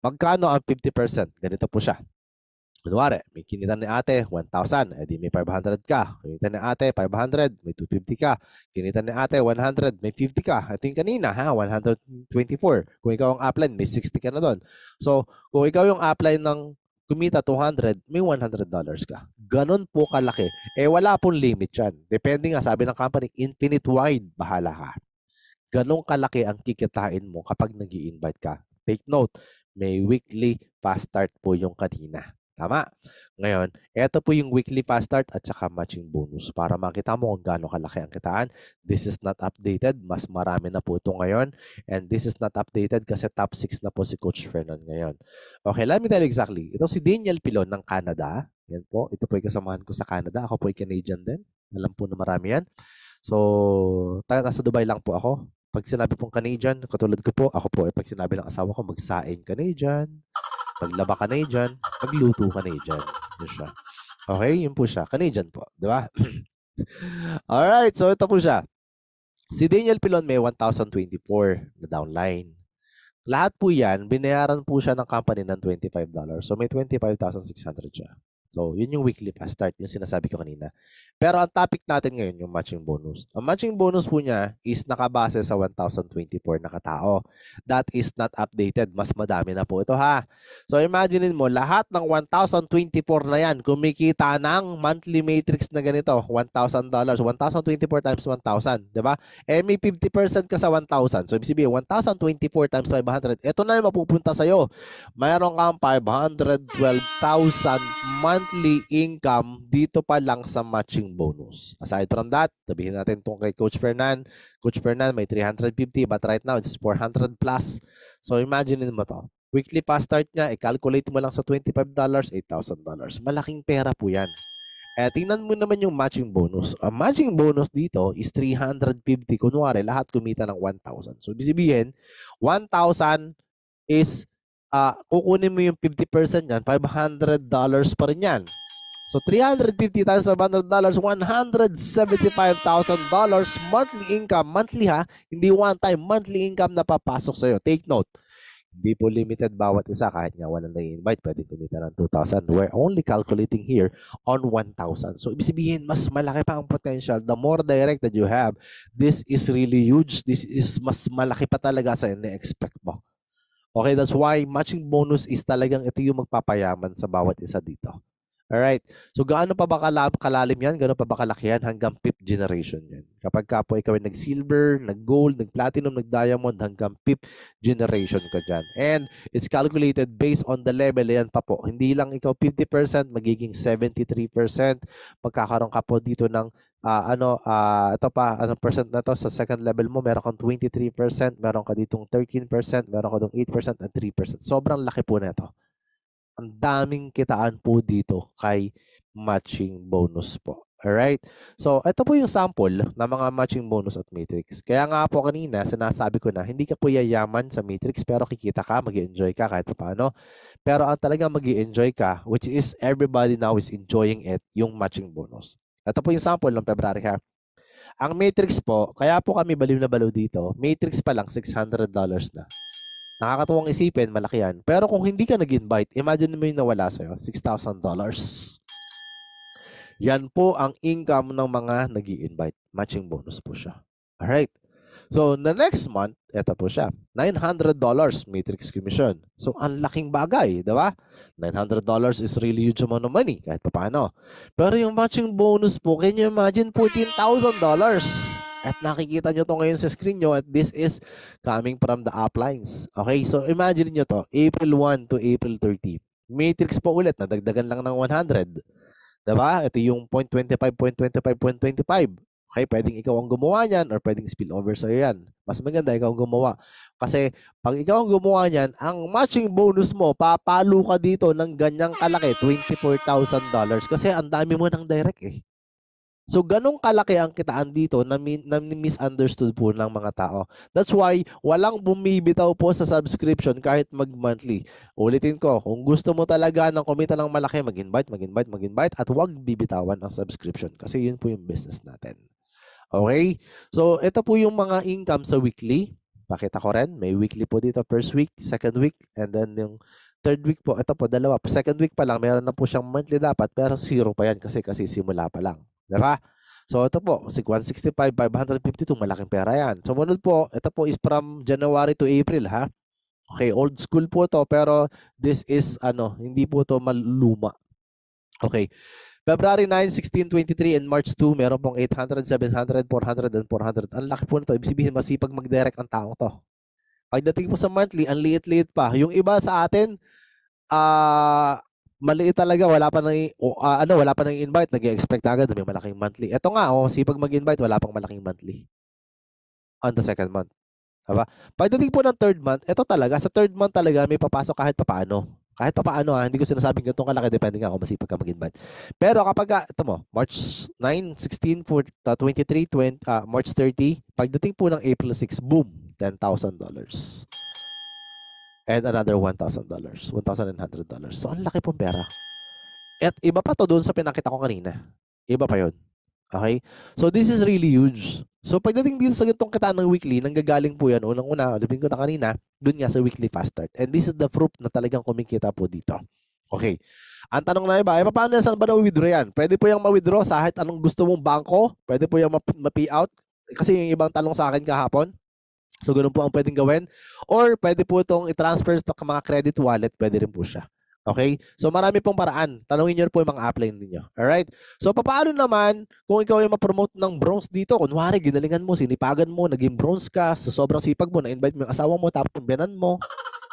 Magkano ang 50%? Ganito po siya. Kunwari, may kinita ni ate, 1,000, edi may 500 ka. Kinita ni ate, 500, may 250 ka. Kinita ni ate, 100, may 50 ka. Ito yung kanina, 124. Kung ikaw ang upline, may 60 ka na doon. So, kung ikaw yung upline ng kumita 200, may $100 ka. Ganon po kalaki. Wala pong limit yan. Depende nga, sabi ng company, infinite wide, bahala ka. Ganon kalaki ang kikitain mo kapag nag-i-invite ka. Take note, may weekly fast start po yung kanina. Tama? Ngayon, ito po yung weekly fast start at saka matching bonus para makita mo kung gaano kalaki ang kitaan. This is not updated. Mas marami na po ito ngayon. And this is not updated kasi top 6 na po si Coach Fernan ngayon. Okay, let me tell you exactly. Ito si Daniel Pilon ng Canada. Yan po. Ito po yung kasamahan ko sa Canada. Ako po ay Canadian din. Alam po na marami yan. So, nasa Dubai lang po ako. Pag sinabi pong Canadian, katulad ko po, ako po ay pag sinabi ng asawa ko, magsaing Canadian. Maglaba ka na dyan, magluto ka na dyan. Yun siya. Okay, yun po siya. Canadian po, di ba? Alright, so ito po siya. Si Daniel Pilon may 1,024 na downline. Lahat po yan, binayaran po siya ng company ng $25. So may 25,600 siya. So, yun yung weekly fast start, yung sinasabi ko kanina. Pero ang topic natin ngayon, yung matching bonus. Ang matching bonus po niya is nakabase sa 1,024 na katao. That is not updated. Mas madami na po ito ha. So, imagine mo, lahat ng 1,024 na yan, kumikita ng monthly matrix na ganito, $1,000. 1,024 times 1,000, di ba? May 50% ka sa 1,000. So, ibig sabihin, 1,024 times 500. Ito na yung mapupunta sa'yo. Mayroon kang 512,000 monthly income dito pa lang sa matching bonus. Aside from that, sabihin natin itong kay Coach Fernan. Coach Fernan may 350 but right now it's 400 plus. So imagine mo to. Weekly fast start niya, i-calculate mo lang sa $25, $8,000. Malaking pera po yan. Tingnan mo naman yung matching bonus. Ang matching bonus dito is 350. Kunwari, lahat kumita ng 1,000. So ibig sabihin, 1,000 is kukunin mo yung 50% yan, $500 pa rin yan. So, 350 times $500, $175,000 monthly income. Monthly ha, hindi one time. Monthly income na papasok sa'yo. Take note. Hindi po limited bawat isa. Kahit nga walang nai-invite, pwede kumita ng 2,000. We're only calculating here on 1,000. So, ibig sabihin, mas malaki pa ang potential. The more direct that you have, this is really huge. This is mas malaki pa talaga sa ina-expect mo. Okay, that's why matching bonus is talagang ito yung magpapayaman sa bawat isa dito. Alright, so gaano pa ba kalalim yan? Gaano pa ba kalaki yan? Hanggang 5th generation yan. Kapag ka po ikaw ay nag-silver, nag-gold, nag-platinum, nag-diamond, hanggang 5th generation ka dyan. And it's calculated based on the level yan pa po. Hindi lang ikaw 50%, magiging 73%. Magkakaroon ka po dito ng ito pa, anong percent na to? Sa second level mo, meron kang 23%, meron ka ditong 13%, meron ka ditong 8% at 3%. Sobrang laki po nito. Ang daming kitaan po dito kay matching bonus po. Alright? So, ito po yung sample ng mga matching bonus at matrix. Kaya nga po kanina, sinasabi ko na, hindi ka po yayaman sa matrix, pero kikita ka, mag-i-enjoy ka kahit paano. Pero ang talagang mag-i-enjoy ka, which is everybody now is enjoying it, yung matching bonus. Ito po yung sample ng February ha. Ang matrix po, kaya po kami baliw na baliw dito, matrix pa lang $600 na. Nakakatuwang isipin, malaki yan. Pero kung hindi ka nag-invite, imagine mo yung nawala sa'yo, $6,000. Yan po ang income ng mga nag-i-invite. Matching bonus po siya. Alright. So, the next month, eto po siya. $900 matrix commission. So, ang laking bagay, di ba? $900 is really huge amount of money, kahit pa paano. Pero yung matching bonus po, can you imagine $14,000? At nakikita nyo to ngayon sa screen nyo, at this is coming from the uplines. Okay, so imagine nyo to, April 1 to April 30. Matrix po ulit, nadagdagan lang ng 100. Diba? Ito yung 0.25, 0.25, 0.25. Okay, pwedeng ikaw ang gumawa niyan or pwedeng spillover sa'yo yan. Mas maganda ikaw ang gumawa. Kasi pag ikaw ang gumawa niyan, ang matching bonus mo, papalo ka dito ng ganyang kalaki, $24,000. Kasi ang dami mo ng direct eh. So, ganong kalaki ang kitaan dito na misunderstood po ng mga tao. That's why, walang bumibitaw po sa subscription kahit mag-monthly. Ulitin ko, kung gusto mo talaga ng kumita ng malaki, mag-invite, at huwag bibitawan ang subscription kasi yun po yung business natin. Okay? So, ito po yung mga income sa weekly. Pakita ko rin, may weekly po dito, first week, second week, and then yung third week po, ito po, dalawa. Second week pa lang, meron na po siyang monthly dapat, pero zero pa yan kasi simula pa lang. Diba? So, ito po, 165, 552, malaking pera yan. Sumunod po, ito po is from January to April, ha? Okay, old school po to, pero this is, hindi po to maluma. Okay. February 9, 16, 23, and March 2, meron pong 800, 700, 400, and 400. Ang laki po nito. Ibig sabihin, masipag mag-direct ang taong to. Pagdating po sa monthly, ang liit-liit pa. Yung iba sa atin, maliit talaga, wala pa nang invite, nag-expect agad may malaking monthly. Ito nga, sipag mag-invite, wala pang malaking monthly on the second month. Diba? Pagdating po ng third month, ito talaga, sa third month talaga may papasok kahit papaano. Kahit papaano, hindi ko sinasabing ganitong kalaki, depende nga kung masipag ka mag-invite. Pero kapag, ito mo, March 9, 16, 23, 20, March 30, pagdating po ng April 6, boom, $10,000. And another $1,000, $1,100. So, ang laki pong pera. At iba pa to doon sa pinakita ko kanina. Iba pa yon. Okay? So, this is really huge. So, pagdating dito sa ganitong kitaan ng weekly, nanggagaling po yan. Unang-una, alipin ko na kanina, doon nga sa weekly fast start. And this is the proof na talagang kumikita po dito. Okay. Ang tanong na iba, paano saan ba na-withdraw yan? Pwede po yung ma-withdraw sa kahit anong gusto mong bangko. Pwede po yung ma-pay out. Kasi yung ibang tanong sa akin kahapon. So, ganun po ang pwedeng gawin. Or, pwede po itong i-transfer sa mga credit wallet. Pwede rin po siya. Okay? So, marami pong paraan. Tanungin nyo po yung mga upline ninyo. Alright? So, paano naman kung ikaw ay ma-promote ng bronze dito? Kunwari, ginalingan mo, sinipagan mo, naging bronze ka, sa sobrang sipag mo, na-invite mo yung asawa mo, tapos biyanan mo.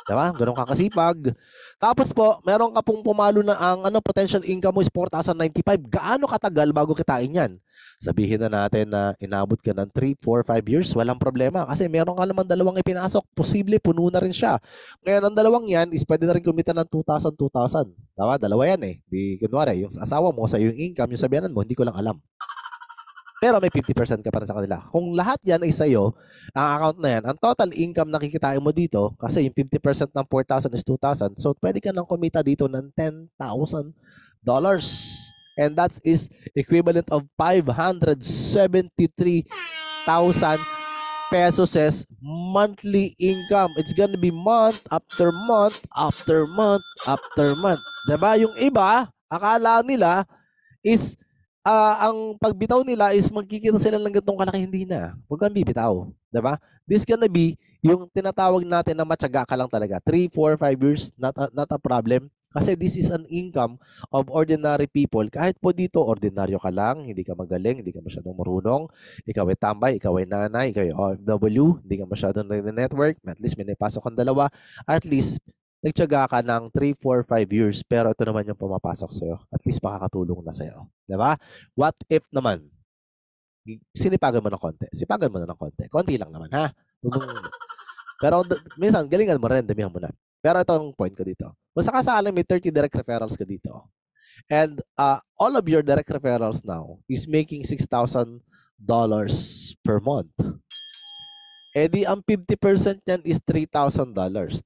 Diba? Ganun ka kasipag. Tapos po, meron ka pong pumalo na ang potential income mo is 4,095. Gaano katagal bago kitain yan? Sabihin na natin na inabot ka ng 3, 4, 5 years, walang problema. Kasi meron ka naman dalawang ipinasok. Posible, puno na rin siya. Ngayon, ang dalawang yan is pwede na rin kumita ng 2,000, 2,000. Diba? Dalawa yan eh. Di, kunwari, yung asawa mo, sa yung income, yung sabihanan mo, hindi ko lang alam. Pero may 50% ka pa rin sa kanila. Kung lahat yan ay sa'yo, ang account na yan, ang total income na kikitain mo dito, kasi yung 50% ng 4,000 is 2,000, so pwede ka nang kumita dito ng $10,000. And that is equivalent of 573,000 pesos monthly income. It's gonna be month after month after month after month. Diba? Yung iba, akala nila is ang pagbitaw nila is magkikita sila ng ganitong kalaki, hindi na. Huwag kang bibitaw. Diba? This gonna be yung tinatawag natin na matyaga ka lang talaga. 3, 4, 5 years, not a problem. Kasi this is an income of ordinary people. Kahit po dito, ordinaryo ka lang, hindi ka magaling, hindi ka masyadong marunong, ikaw ay tambay, ikaw ay nanay, ikaw ay OFW, hindi ka masyadong network, at least may napasok kang dalawa, at least nagtiyaga ka ng 3, 4, 5 years, pero ito naman yung pumapasok sa'yo. At least makakatulong na sa'yo. Diba? What if naman, sinipagan mo ng konti? Sipagan mo na ng konti. Konti lang naman, ha? Pero minsan, galingan mo rin, damihan mo na. Pero ito ang point ko dito. Kung sakasala may 30 direct referrals ka dito, and all of your direct referrals now is making $6,000 per month. Eh di, ang 50% yan is $3,000.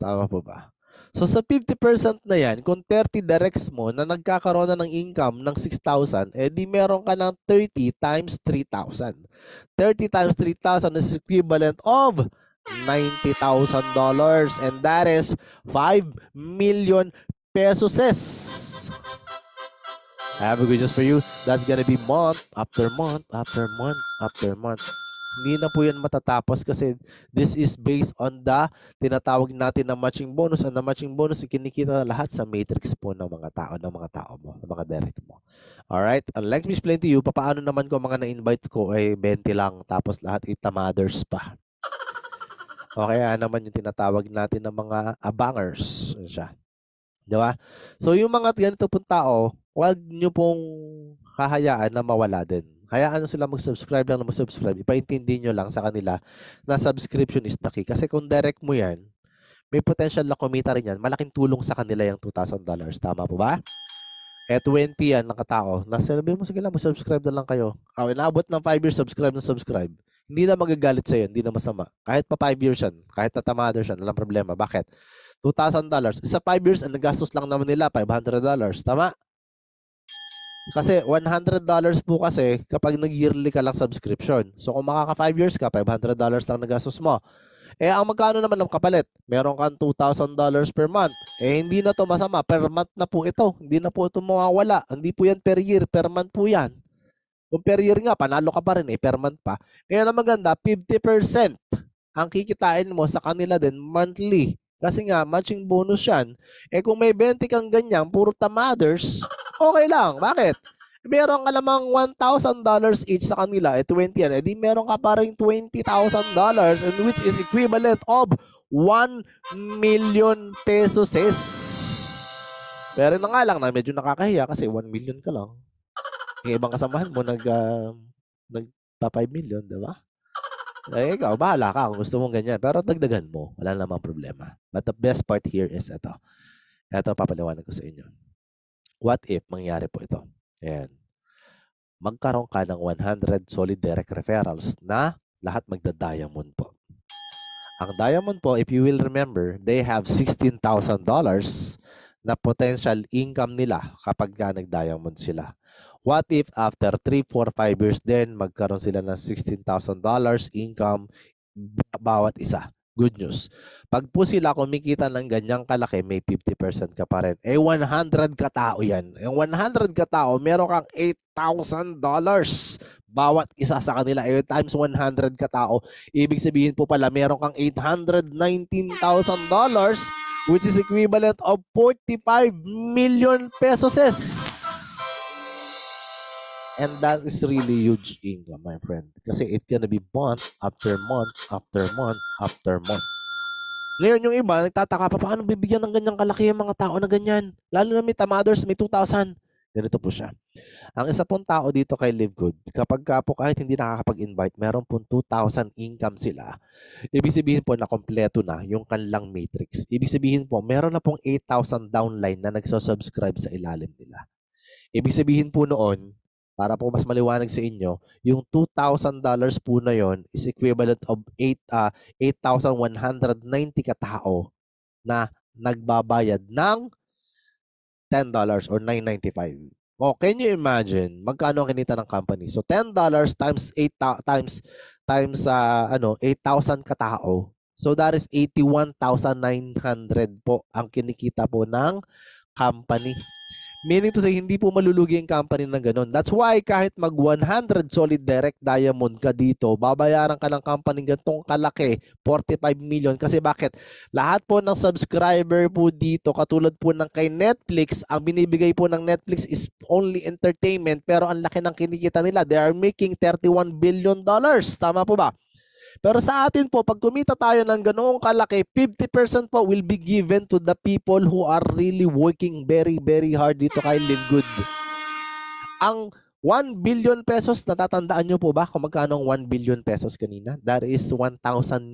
Tama po ba? So sa 50% na yan, kung 30 directs mo na nagkakaroon na ng income ng 6,000, eh di meron ka ng 30 times 3,000. 30 times 3,000 is equivalent of $90,000, and that is 5 million pesos. I have a good news for you. That's gonna be month after month after month after month. Hindi na po yan matatapos kasi this is based on the tinatawag natin na matching bonus, and the matching bonus kinikita lahat sa matrix po ng mga tao mo, ng mga direct mo. Alright? And let me explain to you, paano naman ko mga na-invite ko ay 20 lang tapos lahat itamaders pa. Okay, naman yung tinatawag natin ng mga abangers. Siya. Diba? So yung mga ganito pong tao, huwag nyo pong hahayaan na mawala din. Hayaan nyo sila mag-subscribe lang na mag-subscribe. Ipaintindi nyo lang sa kanila na subscription is the key. Kasi kung direct mo yan, may potential na kumita rin yan. Malaking tulong sa kanila yung $2,000. Tama po ba? 20 yan ng katao. Nasabi mo, sige lang, mag-subscribe na lang kayo. Inaabot ng 5 years, subscribe na subscribe. Hindi na magagalit sa'yo, hindi na masama. Kahit pa 5 years yan, kahit natamado siya, walang problema. Bakit? $2,000. Sa 5 years, ang nagastos lang naman nila, $500. Tama? Kasi $100 po kasi kapag nag-yearly ka lang subscription. So kung makaka 5 years ka, $500 lang nagastos mo. Ang magkano naman ng kapalit? Meron kang $2,000 per month. Hindi na to masama. Per month na po ito. Hindi na po ito mawawala. Hindi po yan per year. Per month po yan. Kung per year nga, panalo ka pa rin per month pa. Kaya na maganda, 50% ang kikitain mo sa kanila din monthly. Kasi nga, matching bonus yan. Kung may 20 kang ganyan, puro tamaders, okay lang. Bakit? Meron ka lamang $1,000 each sa kanila, 20 yan. Di meron ka pa rin $20,000 and which is equivalent of 1 million pesos. Pero na nga lang na medyo nakakahiya kasi 1 million ka lang. Yung ibang kasamahan mo nagpa 5 million, di ba? Ikaw, bahala ka kung gusto mong ganyan. Pero dagdagan mo. Wala namang problema. But the best part here is ito. Ito, papaliwanag ko sa inyo. What if mangyari po ito? Ayan. Magkaroon ka ng 100 solid direct referrals na lahat magda-diamond po. Ang diamond po, if you will remember, they have $16,000 na potential income nila kapag nag-diamond sila. What if after 3, 4, 5 years din, magkaroon sila ng $16,000 income bawat isa? Good news. Pag po sila kumikita ng ganyang kalaki, may 50% ka pa rin. 100 katao yan. Yung 100 katao, meron kang $8,000 bawat isa sa kanila. Times 100 katao, ibig sabihin po pala, meron kang $819,000 which is equivalent of 45 million pesos. And that is really huge income, my friend. Kasi it's gonna be month after month after month after month. Ngayon yung iba, nagtataka pa, paano bibigyan ng ganyang kalaki yung mga tao na ganyan? Lalo na may tamaders, may 2,000. Ganito po siya. Ang isa pong tao dito kay Live Good, kapag ka po kahit hindi nakakapag-invite, meron pong 2,000 income sila. Ibig sabihin po na kompleto na yung kanilang matrix. Ibig sabihin po, meron na pong 8,000 downline na nagsusubscribe sa ilalim nila. Ibig sabihin po noon, para po mas maliwanag sa inyo, yung $2,000 po na yon is equivalent of 8,190 katao na nagbabayad ng $10 or $9.95. Can you imagine magkano ang kinita ng company? So $10 times 8 times 8,000 katao. So that is 81,900 po ang kinikita po ng company. Meaning to say, hindi po malulugi yung company ng ganun. That's why kahit mag 100 solid direct diamond ka dito, babayaran ka ng company gantong kalaki, 45 million. Kasi bakit? Lahat po ng subscriber po dito, katulad po ng kay Netflix, ang binibigay po ng Netflix is only entertainment, pero ang laki ng kinikita nila. They are making $31 billion. Tama po ba? Pero sa atin po, pag kumita tayo ng ganoong kalaki, 50% po will be given to the people who are really working very, very hard dito kay Live Good. Ang 1 billion pesos, natatandaan nyo po ba kung magkano ang 1 billion pesos kanina? That is 1,000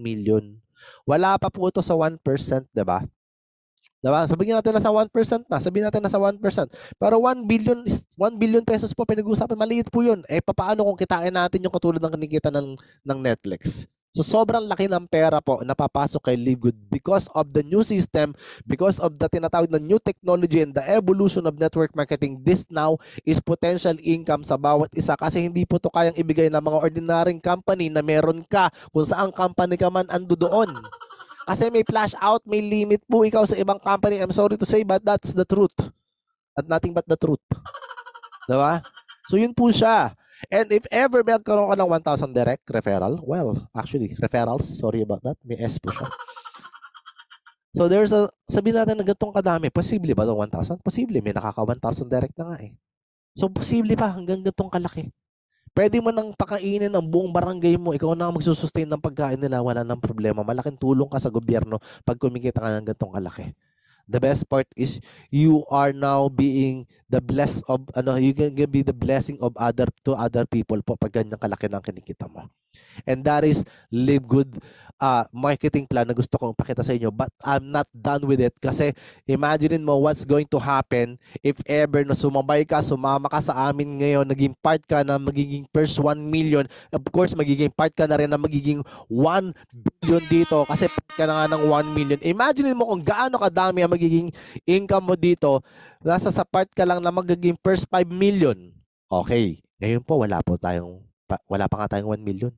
million. Wala pa po ito sa 1%, diba? Diba? Sabihin natin na sa 1% na. Sabihin natin na sa 1%. Pero 1 billion pesos po pinag-uusapan. Maliit po yun. Paano kung kitain natin yung katulad ng kinikita ng Netflix? So, sobrang laki ng pera po na papasok kay Live Good because of the new system, because of the tinatawag na new technology and the evolution of network marketing. This now is potential income sa bawat isa kasi hindi po ito kayang ibigay ng mga ordinaryong company na meron ka kung saan company ka man ando doon. Kasi may flash out, may limit po ikaw sa ibang company. I'm sorry to say, but that's the truth. At nothing but the truth. Diba? So, yun po siya. And if ever magkaroon ka ng 1,000 direct referral, well, actually, referrals, sorry about that. May S po siya. So, sabihin natin na ganitong kadami. Posible ba itong 1,000? Posible. May nakaka 1,000 direct na nga eh. So, posible pa hanggang ganitong kalaki. Pwede mo nang pakainin ang buong barangay mo. Ikaw na ang magsusustain ng pagkain nila. Wala nang problema. Malaking tulong ka sa gobyerno pag kumikita ka ng ganitong kalaki. the best part is you are now being the bless of you can be the blessing of other people po pag ganyan kalaki ng kinikita mo. And that is Live Good marketing plan na gusto kong pakita sa inyo. But I'm not done with it kasi imagine mo what's going to happen if ever na sumama ka sa amin ngayon, naging part ka na magiging first 1 million. Of course, magiging part ka na rin na magiging 1 billion dito kasi part ka na nga ng 1 million. Imagine mo kung gaano kadami ang magiging income mo dito. Nasa sa part ka lang na magiging first 5 million. Okay. Ngayon po, wala pa nga tayong 1 million.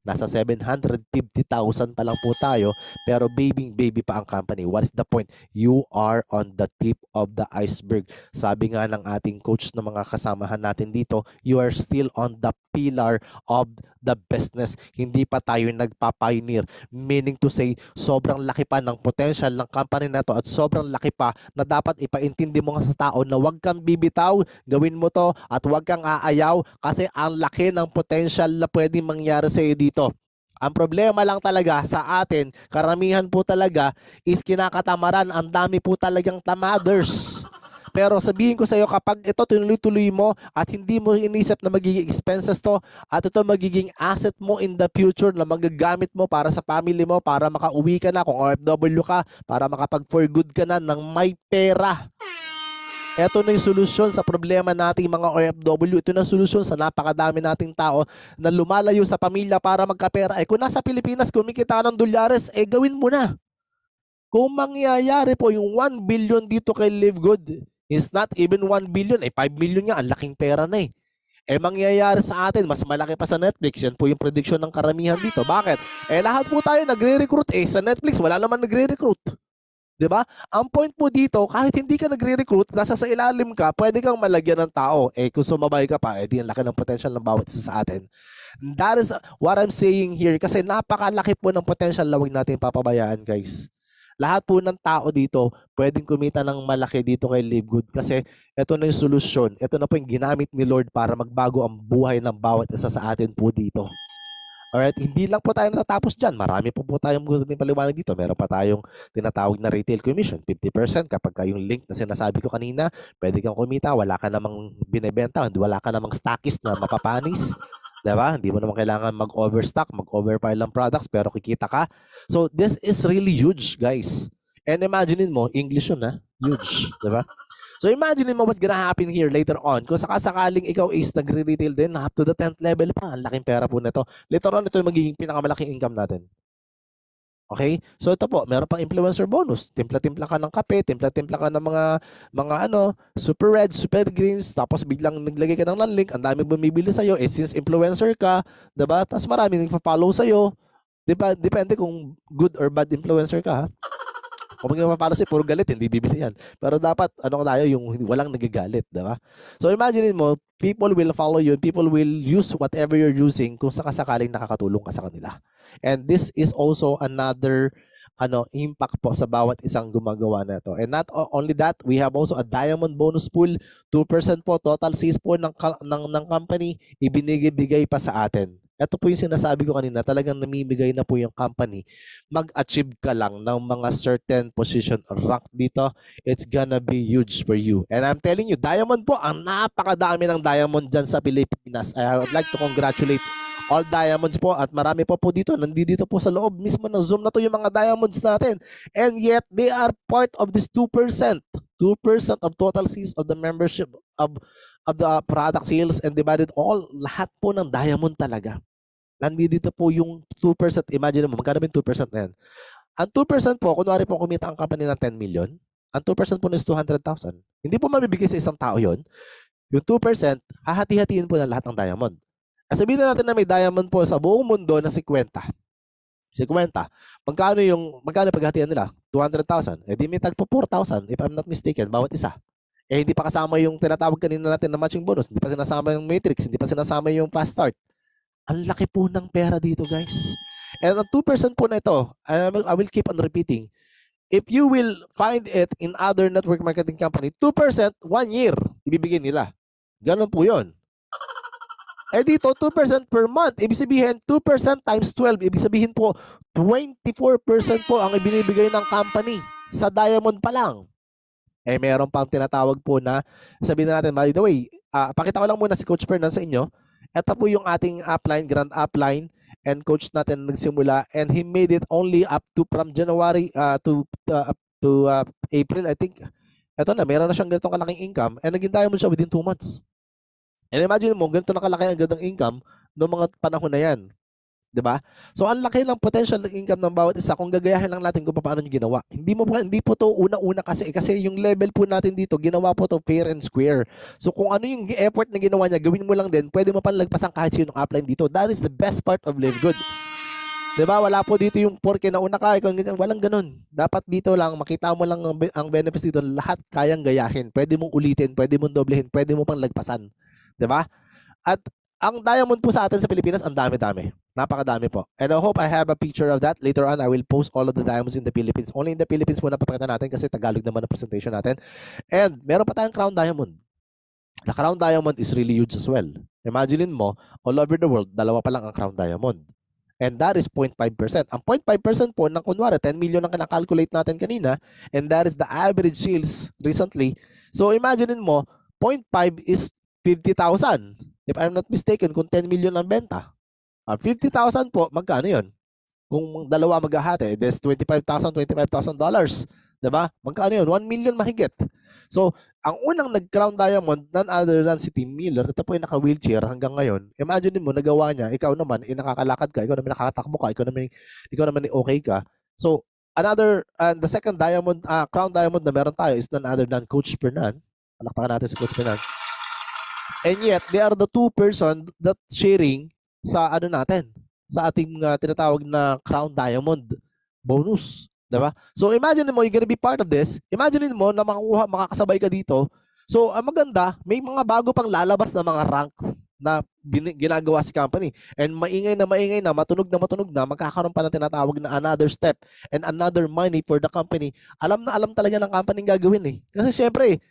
Nasa 750,000 pa lang po tayo, pero baby pa ang company. What is the point? You are on the tip of the iceberg. Sabi nga ng ating coach na mga kasamahan natin dito, you are still on the pillar of the business. Hindi pa tayo nagpa-pioneer. Meaning to say, sobrang laki pa ng potential ng company na to at sobrang laki pa na dapat ipaintindi mo nga sa tao na huwag kang bibitaw, gawin mo to at huwag kang aayaw kasi ang laki ng potential na pwedeng mangyari sa iyo dito. Ang problema lang talaga sa atin, karamihan po talaga is kinakatamaran. Ang dami po talagang tamaders. Pero sabihin ko sa iyo, kapag ito tinuloy-tuloy mo at hindi mo inisip na magiging expenses to at ito magiging asset mo in the future na magagamit mo para sa family mo, para makauwi ka na kung OFW ka, para makapag-for good ka na ng may pera. Ito na yung solusyon sa problema nating mga OFW. Ito na solusyon sa napakadami nating tao na lumalayo sa pamilya para magkapera. Kung nasa Pilipinas, kumikita ng dolyares, gawin mo na. Kung mangyayari po yung 1 billion dito kay Live Good, is not even 1 billion, 5 million nga, ang laking pera na mangyayari sa atin, mas malaki pa sa Netflix. Yan po yung prediction ng karamihan dito. Bakit? Lahat po tayo nagre-recruit. Sa Netflix, wala naman nagre-recruit. Diba? Ang point po dito, kahit hindi ka nagre-recruit, nasa sa ilalim ka, pwede kang malagyan ng tao. Kung sumabay ka pa, di ang laki ng potential ng bawat isa sa atin. That is what I'm saying here kasi napakalaki po ng potential na huwag natin papabayaan, guys. Lahat po ng tao dito, pwedeng kumita ng malaki dito kay Live Good kasi ito na yung solusyon. Ito na po yung ginamit ni Lord para magbago ang buhay ng bawat isa sa atin po dito. Alright, hindi lang po tayo natatapos dyan. Marami po tayong gusto paliwanag dito. Meron pa tayong tinatawag na retail commission, 50% kapag yung link na sinasabi ko kanina, pwede kang kumita, wala ka namang binebenta, wala ka namang stockist na mapapanis. Diba? Hindi mo naman kailangan mag-overstock, mag-overpile ng products, pero kikita ka. So, this is really huge, guys. And imagine mo, English yun, huge. Diba? So imagine mo what's gonna happen here later on. Kung sakasakaling ikaw is nagre-retail din, up to the 10th level pa, ang laking pera po nito. Later on, ito yung magiging pinakamalaking income natin. Okay? So ito po, meron pang influencer bonus. Timpla-timpla ka ng kape, timpla-timpla ka ng mga super red, super greens, tapos biglang naglagay ka ng link, ang dami bumibili sa'yo. Since influencer ka, diba? Tapos marami nagpa-follow sa'yo. Diba? Depende kung good or bad influencer ka, ha? Kung magpapalo sa'yo, puro galit, hindi bibili yan. Pero dapat, tayo, yung walang nagagalit, diba? So imagine mo, people will follow you, people will use whatever you're using kung sakasakaling nakakatulong ka sa kanila. And this is also another impact po sa bawat isang gumagawa na ito. And not only that, we have also a diamond bonus pool, 2% po, total sales po ng company, ibinigay pa sa atin. Ito po yung sinasabi ko kanina, talagang namimigay na po yung company. Mag-achieve ka lang ng mga certain position rank dito, it's gonna be huge for you. And I'm telling you, diamond po, ang napakadami ng diamond dyan sa Pilipinas. I would like to congratulate all diamonds po at marami po dito, nandito po sa loob mismo ng Zoom na to yung mga diamonds natin. And yet, they are part of this 2%. 2% of total sales of the membership of the product sales and divided all, lahat po ng diamond talaga. Nandito po yung 2%. Imagine mo, magkano ba yung 2% na yan? Ang 2% po, kunwari po kumita ang company ng 10 million, ang 2% po is 200,000. Hindi po mabibigay sa isang tao yon. Yung 2%, hahati-hatiin po ng lahat ng diamond. Sabihin na natin na may diamond po sa buong mundo na 50. 50. Magkano paghatian nila? 200,000. Di may tagpo 4,000 if I'm not mistaken, bawat isa. Hindi pa kasama yung tinatawag kanina natin na matching bonus. Hindi pa sinasama yung matrix. Hindi pa sinasama yung fast start. Ang laki po ng pera dito, guys. And ang 2% po na ito, I will keep on repeating. If you will find it in other network marketing company, 2%, 1 year, ibibigay nila. Ganun po yun. Dito, 2% per month. Ibig sabihin, 2% times 12. Ibig sabihin po, 24% po ang ibinibigay ng company sa diamond pa lang. Eh, meron pang tinatawag po na, sabihin na natin, by the way, pakita ko lang muna si Coach Fernan sa inyo. Ito po yung ating upline, grand upline, and coach natin nagsimula, and he made it only up to from January up to April, I think. Ito na, meron na siyang ganitong kalaking income, and naging diamond siya within 2 months. And imagine mo, ganito na kalaki ang gandang income noong mga panahon na yan. 'Di ba? So ang laki ng potential ng income ng bawat isa kung gagayahin lang natin kung paano niyo ginawa. Hindi po 'to una-una kasi yung level po natin dito, ginawa po 'to fair and square. So kung ano yung effort na ginawa niya, gawin mo lang din, pwede mo panlagpasan kahit sino ng upline dito. That is the best part of Live Good. 'Di ba? Wala po dito yung porke nauna ka, ikaw ganyan, walang ganun. Dapat dito lang makita mo lang ang benefits dito, lahat kayang gayahin. Pwede mong ulitin, pwede mong doblehin, pwede mo pang lagpasan. 'Di ba? At ang diamond po sa atin sa Pilipinas, ang dami-dami. Napakadami po. And I hope I have a picture of that. Later on, I will post all of the diamonds in the Philippines. Only in the Philippines muna papakita natin kasi Tagalog naman ang presentation natin. And meron pa tayong crown diamond. The crown diamond is really huge as well. Imagine mo, all over the world, dalawa pa lang ang crown diamond. And that is 0.5%. Ang 0.5% po ng kunwari, 10 million ang kinakalculate natin kanina, and that is the average sales recently. So imagine mo, 0.5 is 50,000. If I'm not mistaken, kung 10 million ang benta, 50,000 po, magkano yun? Kung dalawa maghahati, there's $25,000. Diba? Magkano yun? 1 million mahigit. So, ang unang nag-crown diamond, none other than si Tim Miller, ito po yung naka-wheelchair hanggang ngayon. Imagine mo, nagawa niya, ikaw naman, nakakalakad ka, ikaw naman nakakatakbo ka, ikaw naman okay ka. So, the second diamond, crown diamond na meron tayo is none other than Coach Fernan. Palakpakan natin si Coach Fernan. And yet, they are the two person that sharing sa natin, sa ating tinatawag na Crown Diamond bonus. Diba? So, imagine mo, you're gonna be part of this. Imagine mo na makakasabay ka dito. So, ang maganda, may mga bago pang lalabas na mga rank na ginagawa si company. And maingay na, matunog na, magkakaroon pa ng tinatawag na another step and another money for the company. Alam na alam talaga ng company gagawin eh. Kasi syempre,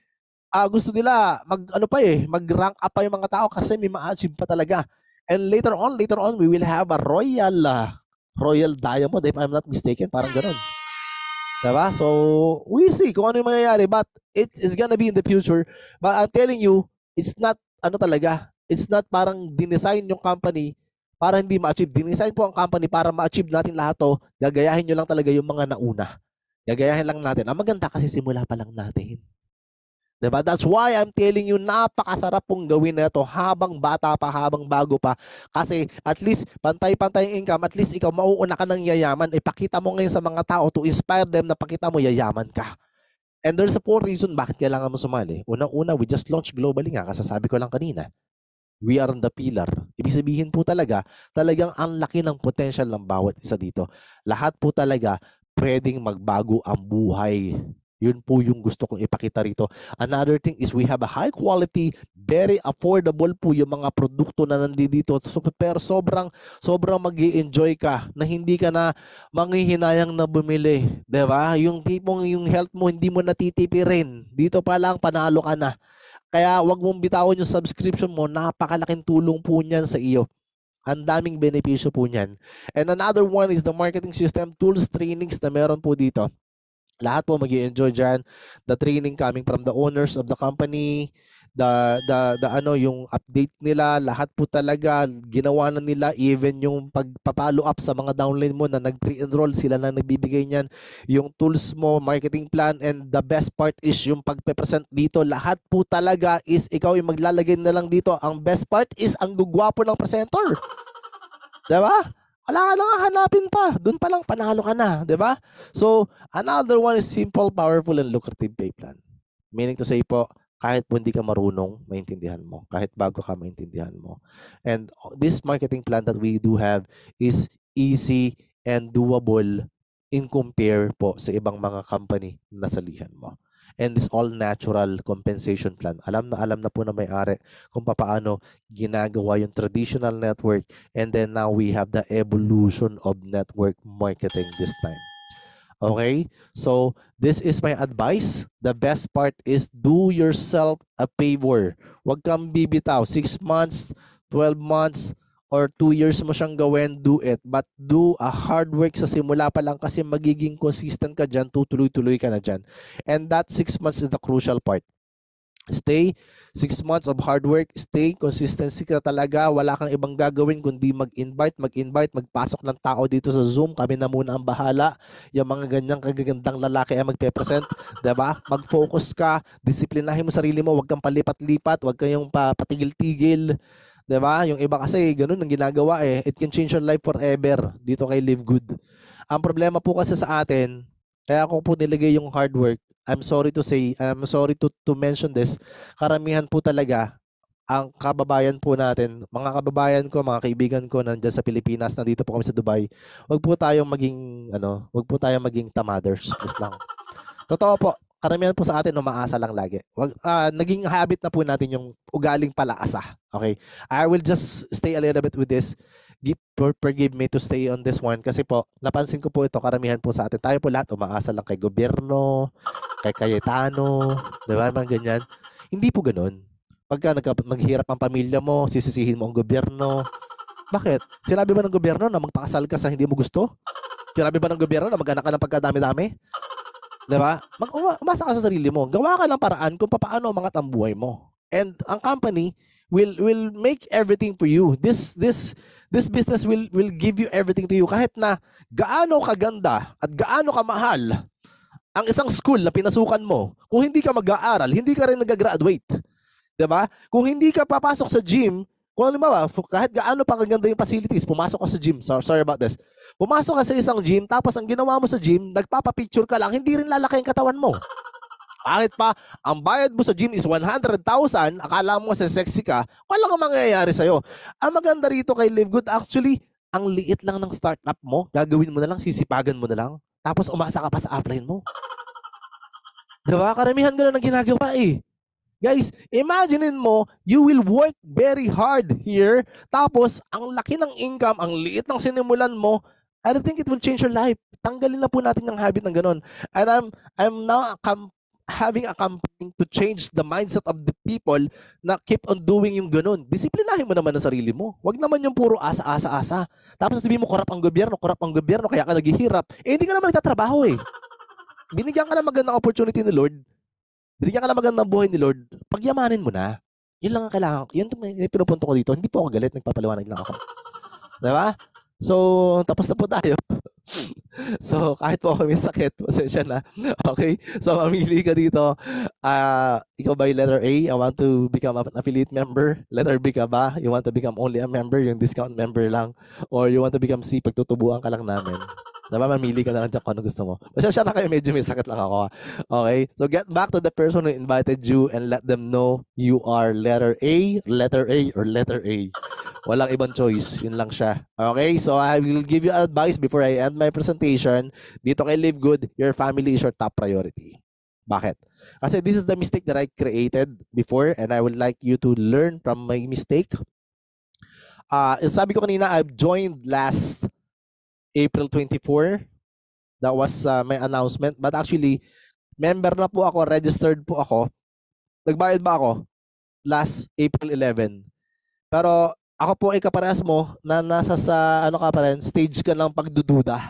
gusto nila mag-rank up pa yung mga tao kasi may ma-achieve pa talaga. And later on, we will have a royal diamond if I'm not mistaken, parang ganoon. Diba? So, we'll see kung ano yung mangyayari, but it is gonna be in the future. But I'm telling you, it's not it's not parang dinesign yung company para hindi ma-achieve. Dinesign po ang company para ma-achieve natin lahat to. Gagayahin nyo lang talaga yung mga nauna. Gagayahin lang natin. Ang maganda kasi simula pa lang natin. Diba? That's why I'm telling you, napakasarap pong gawin na ito habang bata pa, habang bago pa. Kasi at least pantay-pantay yung income, at least ikaw mauuna ka ng yayaman. Ipakita mo ngayon sa mga tao to inspire them na pakita mo yayaman ka. And there's a 4 reason bakit kailangan mo sumali. Unang-una, we just launched globally nga, kasasabi ko lang kanina. We are on the pillar. Ibig sabihin po talagang ang laki ng potential ng bawat isa dito. Lahat po talaga pwedeng magbago ang buhay. Yun po yung gusto kong ipakita rito. Another thing is we have a high quality, very affordable po yung mga produkto na nandito. So, pero sobrang mag-i-enjoy ka na hindi ka na manghihinayang na bumili. Diba? Yung tipong yung health mo hindi mo natitipirin. Dito pa lang panalo ka na. Kaya wag mong bitawan yung subscription mo. Napakalaking tulong po niyan sa iyo. Ang daming benepisyo po niyan. And another one is the marketing system tools trainings na meron po dito. Lahat po mag-i-enjoy dyan. The training coming from the owners of the company, yung update nila, lahat po talaga ginawa na nila, even yung pagpapalo up sa mga downline mo na nag-pre-enroll, sila na nagbibigay niyan, yung tools mo, marketing plan, and the best part is yung pagpe-present dito, lahat po talaga is ikaw yung maglalagay na lang dito. Ang best part is ang gugwapo ng presenter. Diba? Wala ka nang hanapin pa. Doon pa lang panalo ka na, 'di ba? So, another one is simple, powerful, and lucrative pay plan. Meaning to say po, kahit po hindi ka marunong, maintindihan mo. Kahit bago ka, maintindihan mo. And this marketing plan that we do have is easy and doable in compare po sa ibang mga company na salihan mo. And this all natural compensation plan. Alam na po na may-ari kung paano ginagawa yung traditional network, and then now we have the evolution of network marketing this time. Okay? So, this is my advice. The best part is do yourself a favor. Huwag kang bibitaw. 6 months, 12 months, or 2 years mo siyang gawin, do it. But do a hard work sa simula pa lang kasi magiging consistent ka dyan, tutuloy-tuloy ka na dyan. And that 6 months is the crucial part. Stay 6 months of hard work, stay consistency ka talaga, wala kang ibang gagawin kundi mag-invite, magpasok ng tao dito sa Zoom, kami na muna ang bahala. Yung mga ganyang kagagandang lalaki ay magpe-present, 'di ba? Mag-focus ka, disiplinahin mo sarili mo, wag kang palipat-lipat, wag kayong patigil-tigil, 'di ba? Yung iba kasi ganun ang ginagawa eh. It can change your life forever dito kay Live Good. Ang problema po kasi sa atin, kaya ako po nilagay yung hard work. I'm sorry to mention this. Karamihan po talaga ang kababayan po natin, mga kababayan ko, mga kaibigan ko nandiyan sa Pilipinas, nandito po kami sa Dubai. Wag po tayong maging tamaders. Just lang. Totoo po, karamihan po sa atin umaasa lang lagi. Naging habit na po natin yung ugaling palaasa. Okay? I will just stay a little bit with this. Forgive me to stay on this one kasi po, napansin ko po ito, karamihan po sa atin. Tayo po lahat umaasa lang kay gobyerno, kay Cayetano, di ba? Mga ganyan. Hindi po ganun. Pagka naghihirap ang pamilya mo, sisisihin mo ang gobyerno. Bakit? Sinabi ba ng gobyerno na magpakasal ka sa hindi mo gusto? Sinabi ba ng gobyerno na mag-anak ka ng pagkadami-dami? Diba? Umasa ka sa sarili mo. Gawa ka ng paraan kung paano umangat ang buhay mo. And ang company will make everything for you. This business will give you everything to you. Kahit na gaano kaganda at gaano kamahal ang isang school na pinasukan mo, kung hindi ka mag-aaral, hindi ka rin nag-graduate. Diba? Kung hindi ka papasok sa gym, kung halimbawa, kahit gaano pa kaganda yung facilities, pumasok ka sa gym. Sorry about this. Pumasok ka sa isang gym, tapos ang ginawa mo sa gym, nagpapapicture ka lang, hindi rin lalaki ang katawan mo. Kahit pa, ang bayad mo sa gym is 100,000, akala mo sa sexy ka, walang mangyayari sa'yo. Ang maganda rito kay Live Good, actually, ang liit lang ng startup mo, gagawin mo na lang, sisipagan mo na lang, tapos umasa ka pa sa upline mo. Diba? Karamihan ganun ang ginagawa eh. Guys, imaginein mo, you will work very hard here, tapos ang laki ng income, ang liit ng sinimulan mo, I don't think it will change your life. Tanggalin na po natin yung habit ng ganun. And I'm now having a campaign to change the mindset of the people na keep on doing yung ganun. Disiplinahin mo naman ang sarili mo. Wag naman yung puro asa-asa-asa. Tapos sabihin mo, korap ang gobyerno, kaya ka naghihirap. Eh, hindi ka naman nagtatrabaho eh. Binigyan ka na magandang opportunity ni Lord. Binigyan ka na magandang buhay ni Lord. Pagyamanin mo na. Yun lang ang kailangan. Yun yung pinupunto ko dito. Hindi po ako galit. Nagpapaliwanag lang ako. Diba? So, tapos na po tayo. So, kahit po ako may sakit, pasensya na. Okay? So, mamili ka dito. Ikaw ba yung letter A? I want to become an affiliate member. Letter B ka ba? You want to become only a member, yung discount member lang. Or you want to become C, pagtutubuan ka lang namin. Diba? Mamili ka na lang dyan kung ano gusto mo. Pasensya na kayo, medyo may sakit lang ako. Okay? So, get back to the person who invited you and let them know you are letter A, or letter A. Walang ibang choice. Yun lang siya. Okay? So, I will give you advice before I end my presentation. Dito kay Live Good, your family is your top priority. Bakit? Kasi this is the mistake that I created before and I would like you to learn from my mistake. Sabi ko kanina, I've joined last April 24. That was my announcement. But actually, member na po ako, registered po ako. Nagbayad ba ako? Last April 11. Pero ako po ay kaparehas mo na nasa sa ano ka pa rin, stage ka ng pagdududa.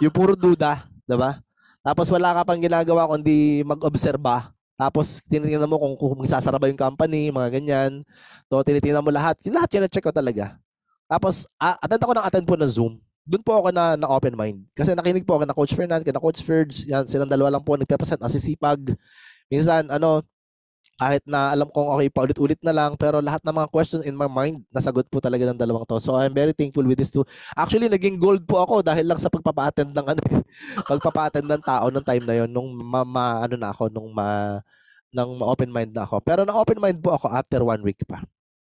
Yung puro duda, 'di ba? Tapos wala ka pang ginagawa kundi mag-obserba. Tapos tinitingnan mo kung magsasara ba yung company, mga ganyan. So tinitingnan mo lahat. Lahat yan na-check ko talaga. Tapos attend po ng Zoom. Doon po ako na open mind. Kasi nakinig po ako na Coach Fernand, na Coach Ferds, yan, silang dalawa lang po nagpe-present, nasisipag. Minsan, kahit na alam kong okay, paulit-ulit na lang, pero lahat ng mga questions in my mind, nasagot po talaga ng dalawang to. So I'm very thankful with this too. Actually, naging gold po ako dahil lang sa pagpapa-attend ng pagpapa-attend ng tao ng time na yon nung nang ma-open mind na ako. Pero na-open mind po ako after 1 week pa.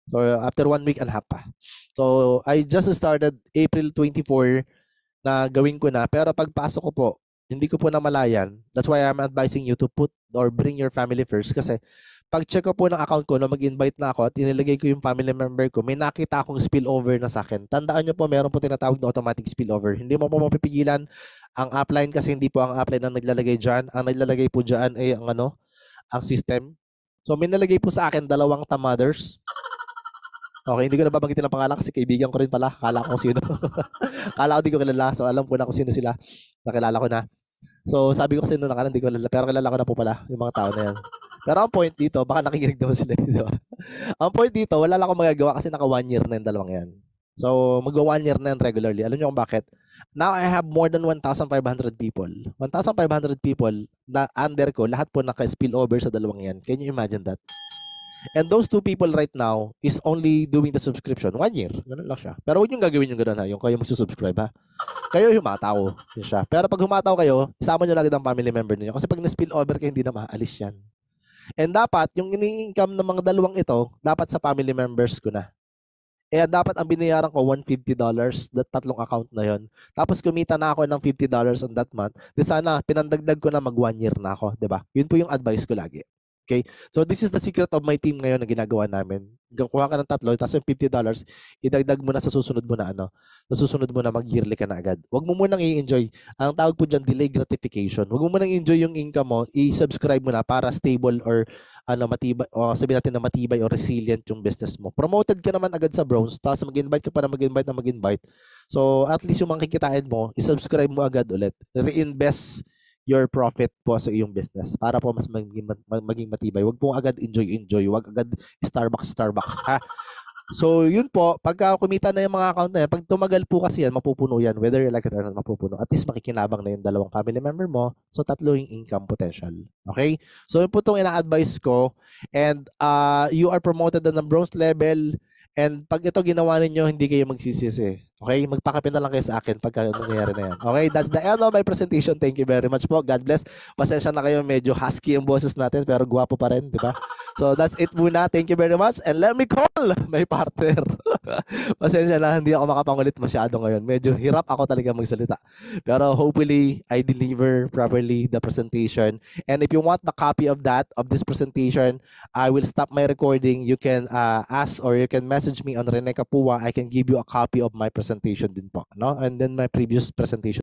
So after 1 week and a half pa. So I just started April 24 na gawin ko na, pero pagpasok ko po, hindi ko po namalayan. That's why I'm advising you to put or bring your family first kasi pag-check ko po ng account ko na mag-invite na ako at inilagay ko yung family member ko, may nakita akong spillover na sa akin. Tandaan nyo po, meron po tinatawag na automatic spillover. Hindi mo po mapipigilan ang upline kasi hindi po ang upline ang naglalagay dyan. Ang naglalagay po dyan ay ang system. So may nalagay po sa akin 2 tamaders. Okay, hindi ko na babanggitin ang pangalan kasi kaibigan ko rin pala. Akala ko sino. Akala ko di ko kilala. So, alam ko na kung sino sila. Nakilala ko na. So, sabi ko kasi noong nakaraan, hindi ko kilala. Pero kilala ko na po pala yung mga tao na yan. Pero ang point dito, baka nakikinig naman sila dito. Ang point dito, wala lang akong magagawa kasi naka 1 year na yung dalawang yan. So, magwa 1 year na yan regularly. Alam niyo kung bakit? Now, I have more than 1,500 people. 1,500 people na under ko, lahat po naka-spill over sa dalawang yan. Can you imagine that? And those 2 people right now is only doing the subscription. 1 year. Ganun lang siya. Pero huwag yung gagawin yung ganun ha. Yung kayo magsusubscribe ha. Kayo humataw. Yun siya. Pero pag humataw kayo, isama nyo lagi ng family member niyo. Kasi pag na-spill over kayo, hindi na maalis yan. And dapat, yung ini-income ng mga dalawang ito, dapat sa family members ko na. Kaya dapat ang binayaran ko $150, that tatlong account na yon. Tapos kumita na ako ng $50 on that month. Di sana, pinandagdag ko na mag 1 year na ako. Diba? Yun po yung advice ko lagi. Okay? So this is the secret of my team ngayon na ginagawa namin. Kuha ka ng tatlo, tapos yung $50, idagdag mo na sa susunod mo na sa susunod mo na mag-yearly ka na agad. Huwag mo munang i-enjoy. Ang tawag po dyan, delay gratification. Huwag mo munang enjoy yung income mo, i-subscribe mo na para stable or matibay, o sabihin natin na matibay o resilient yung business mo. Promoted ka naman agad sa bronze, tapos mag-invite ka pa na mag-invite. So at least yung makikitain mo, i-subscribe mo agad ulit. Reinvest your profit po sa iyong business para po mas maging matibay. Huwag po agad enjoy. Huwag agad Starbucks ha. So yun po, pagka kumita na yung mga account na yan, pag tumagal po kasi yan, mapupuno yan. Whether you like it or not, mapupuno. At least makikinabang na yung dalawang family member mo. So tatlo yung income potential. Okay? So yun po itong ina-advise ko. And you are promoted na ng bronze level. And pag ito ginawa ninyo, hindi kayo magsisisi. Okay? Magpakape na lang kayo sa akin pagka nangyayari na yan. Okay? That's the end of my presentation. Thank you very much po. God bless. Pasensya na kayo. Medyo husky ang boses natin pero guwapo pa rin. Di ba? So that's it muna. Thank you very much. And let me call my partner. Pasensya na. Hindi ako makapangulit masyado ngayon. Medyo hirap ako talaga magsalita. Pero hopefully, I deliver properly the presentation. And if you want the copy of this presentation, I will stop my recording. You can ask or you can message me on Rene Kapua. I can give you a copy of my presentation din po, no? And then my previous presentation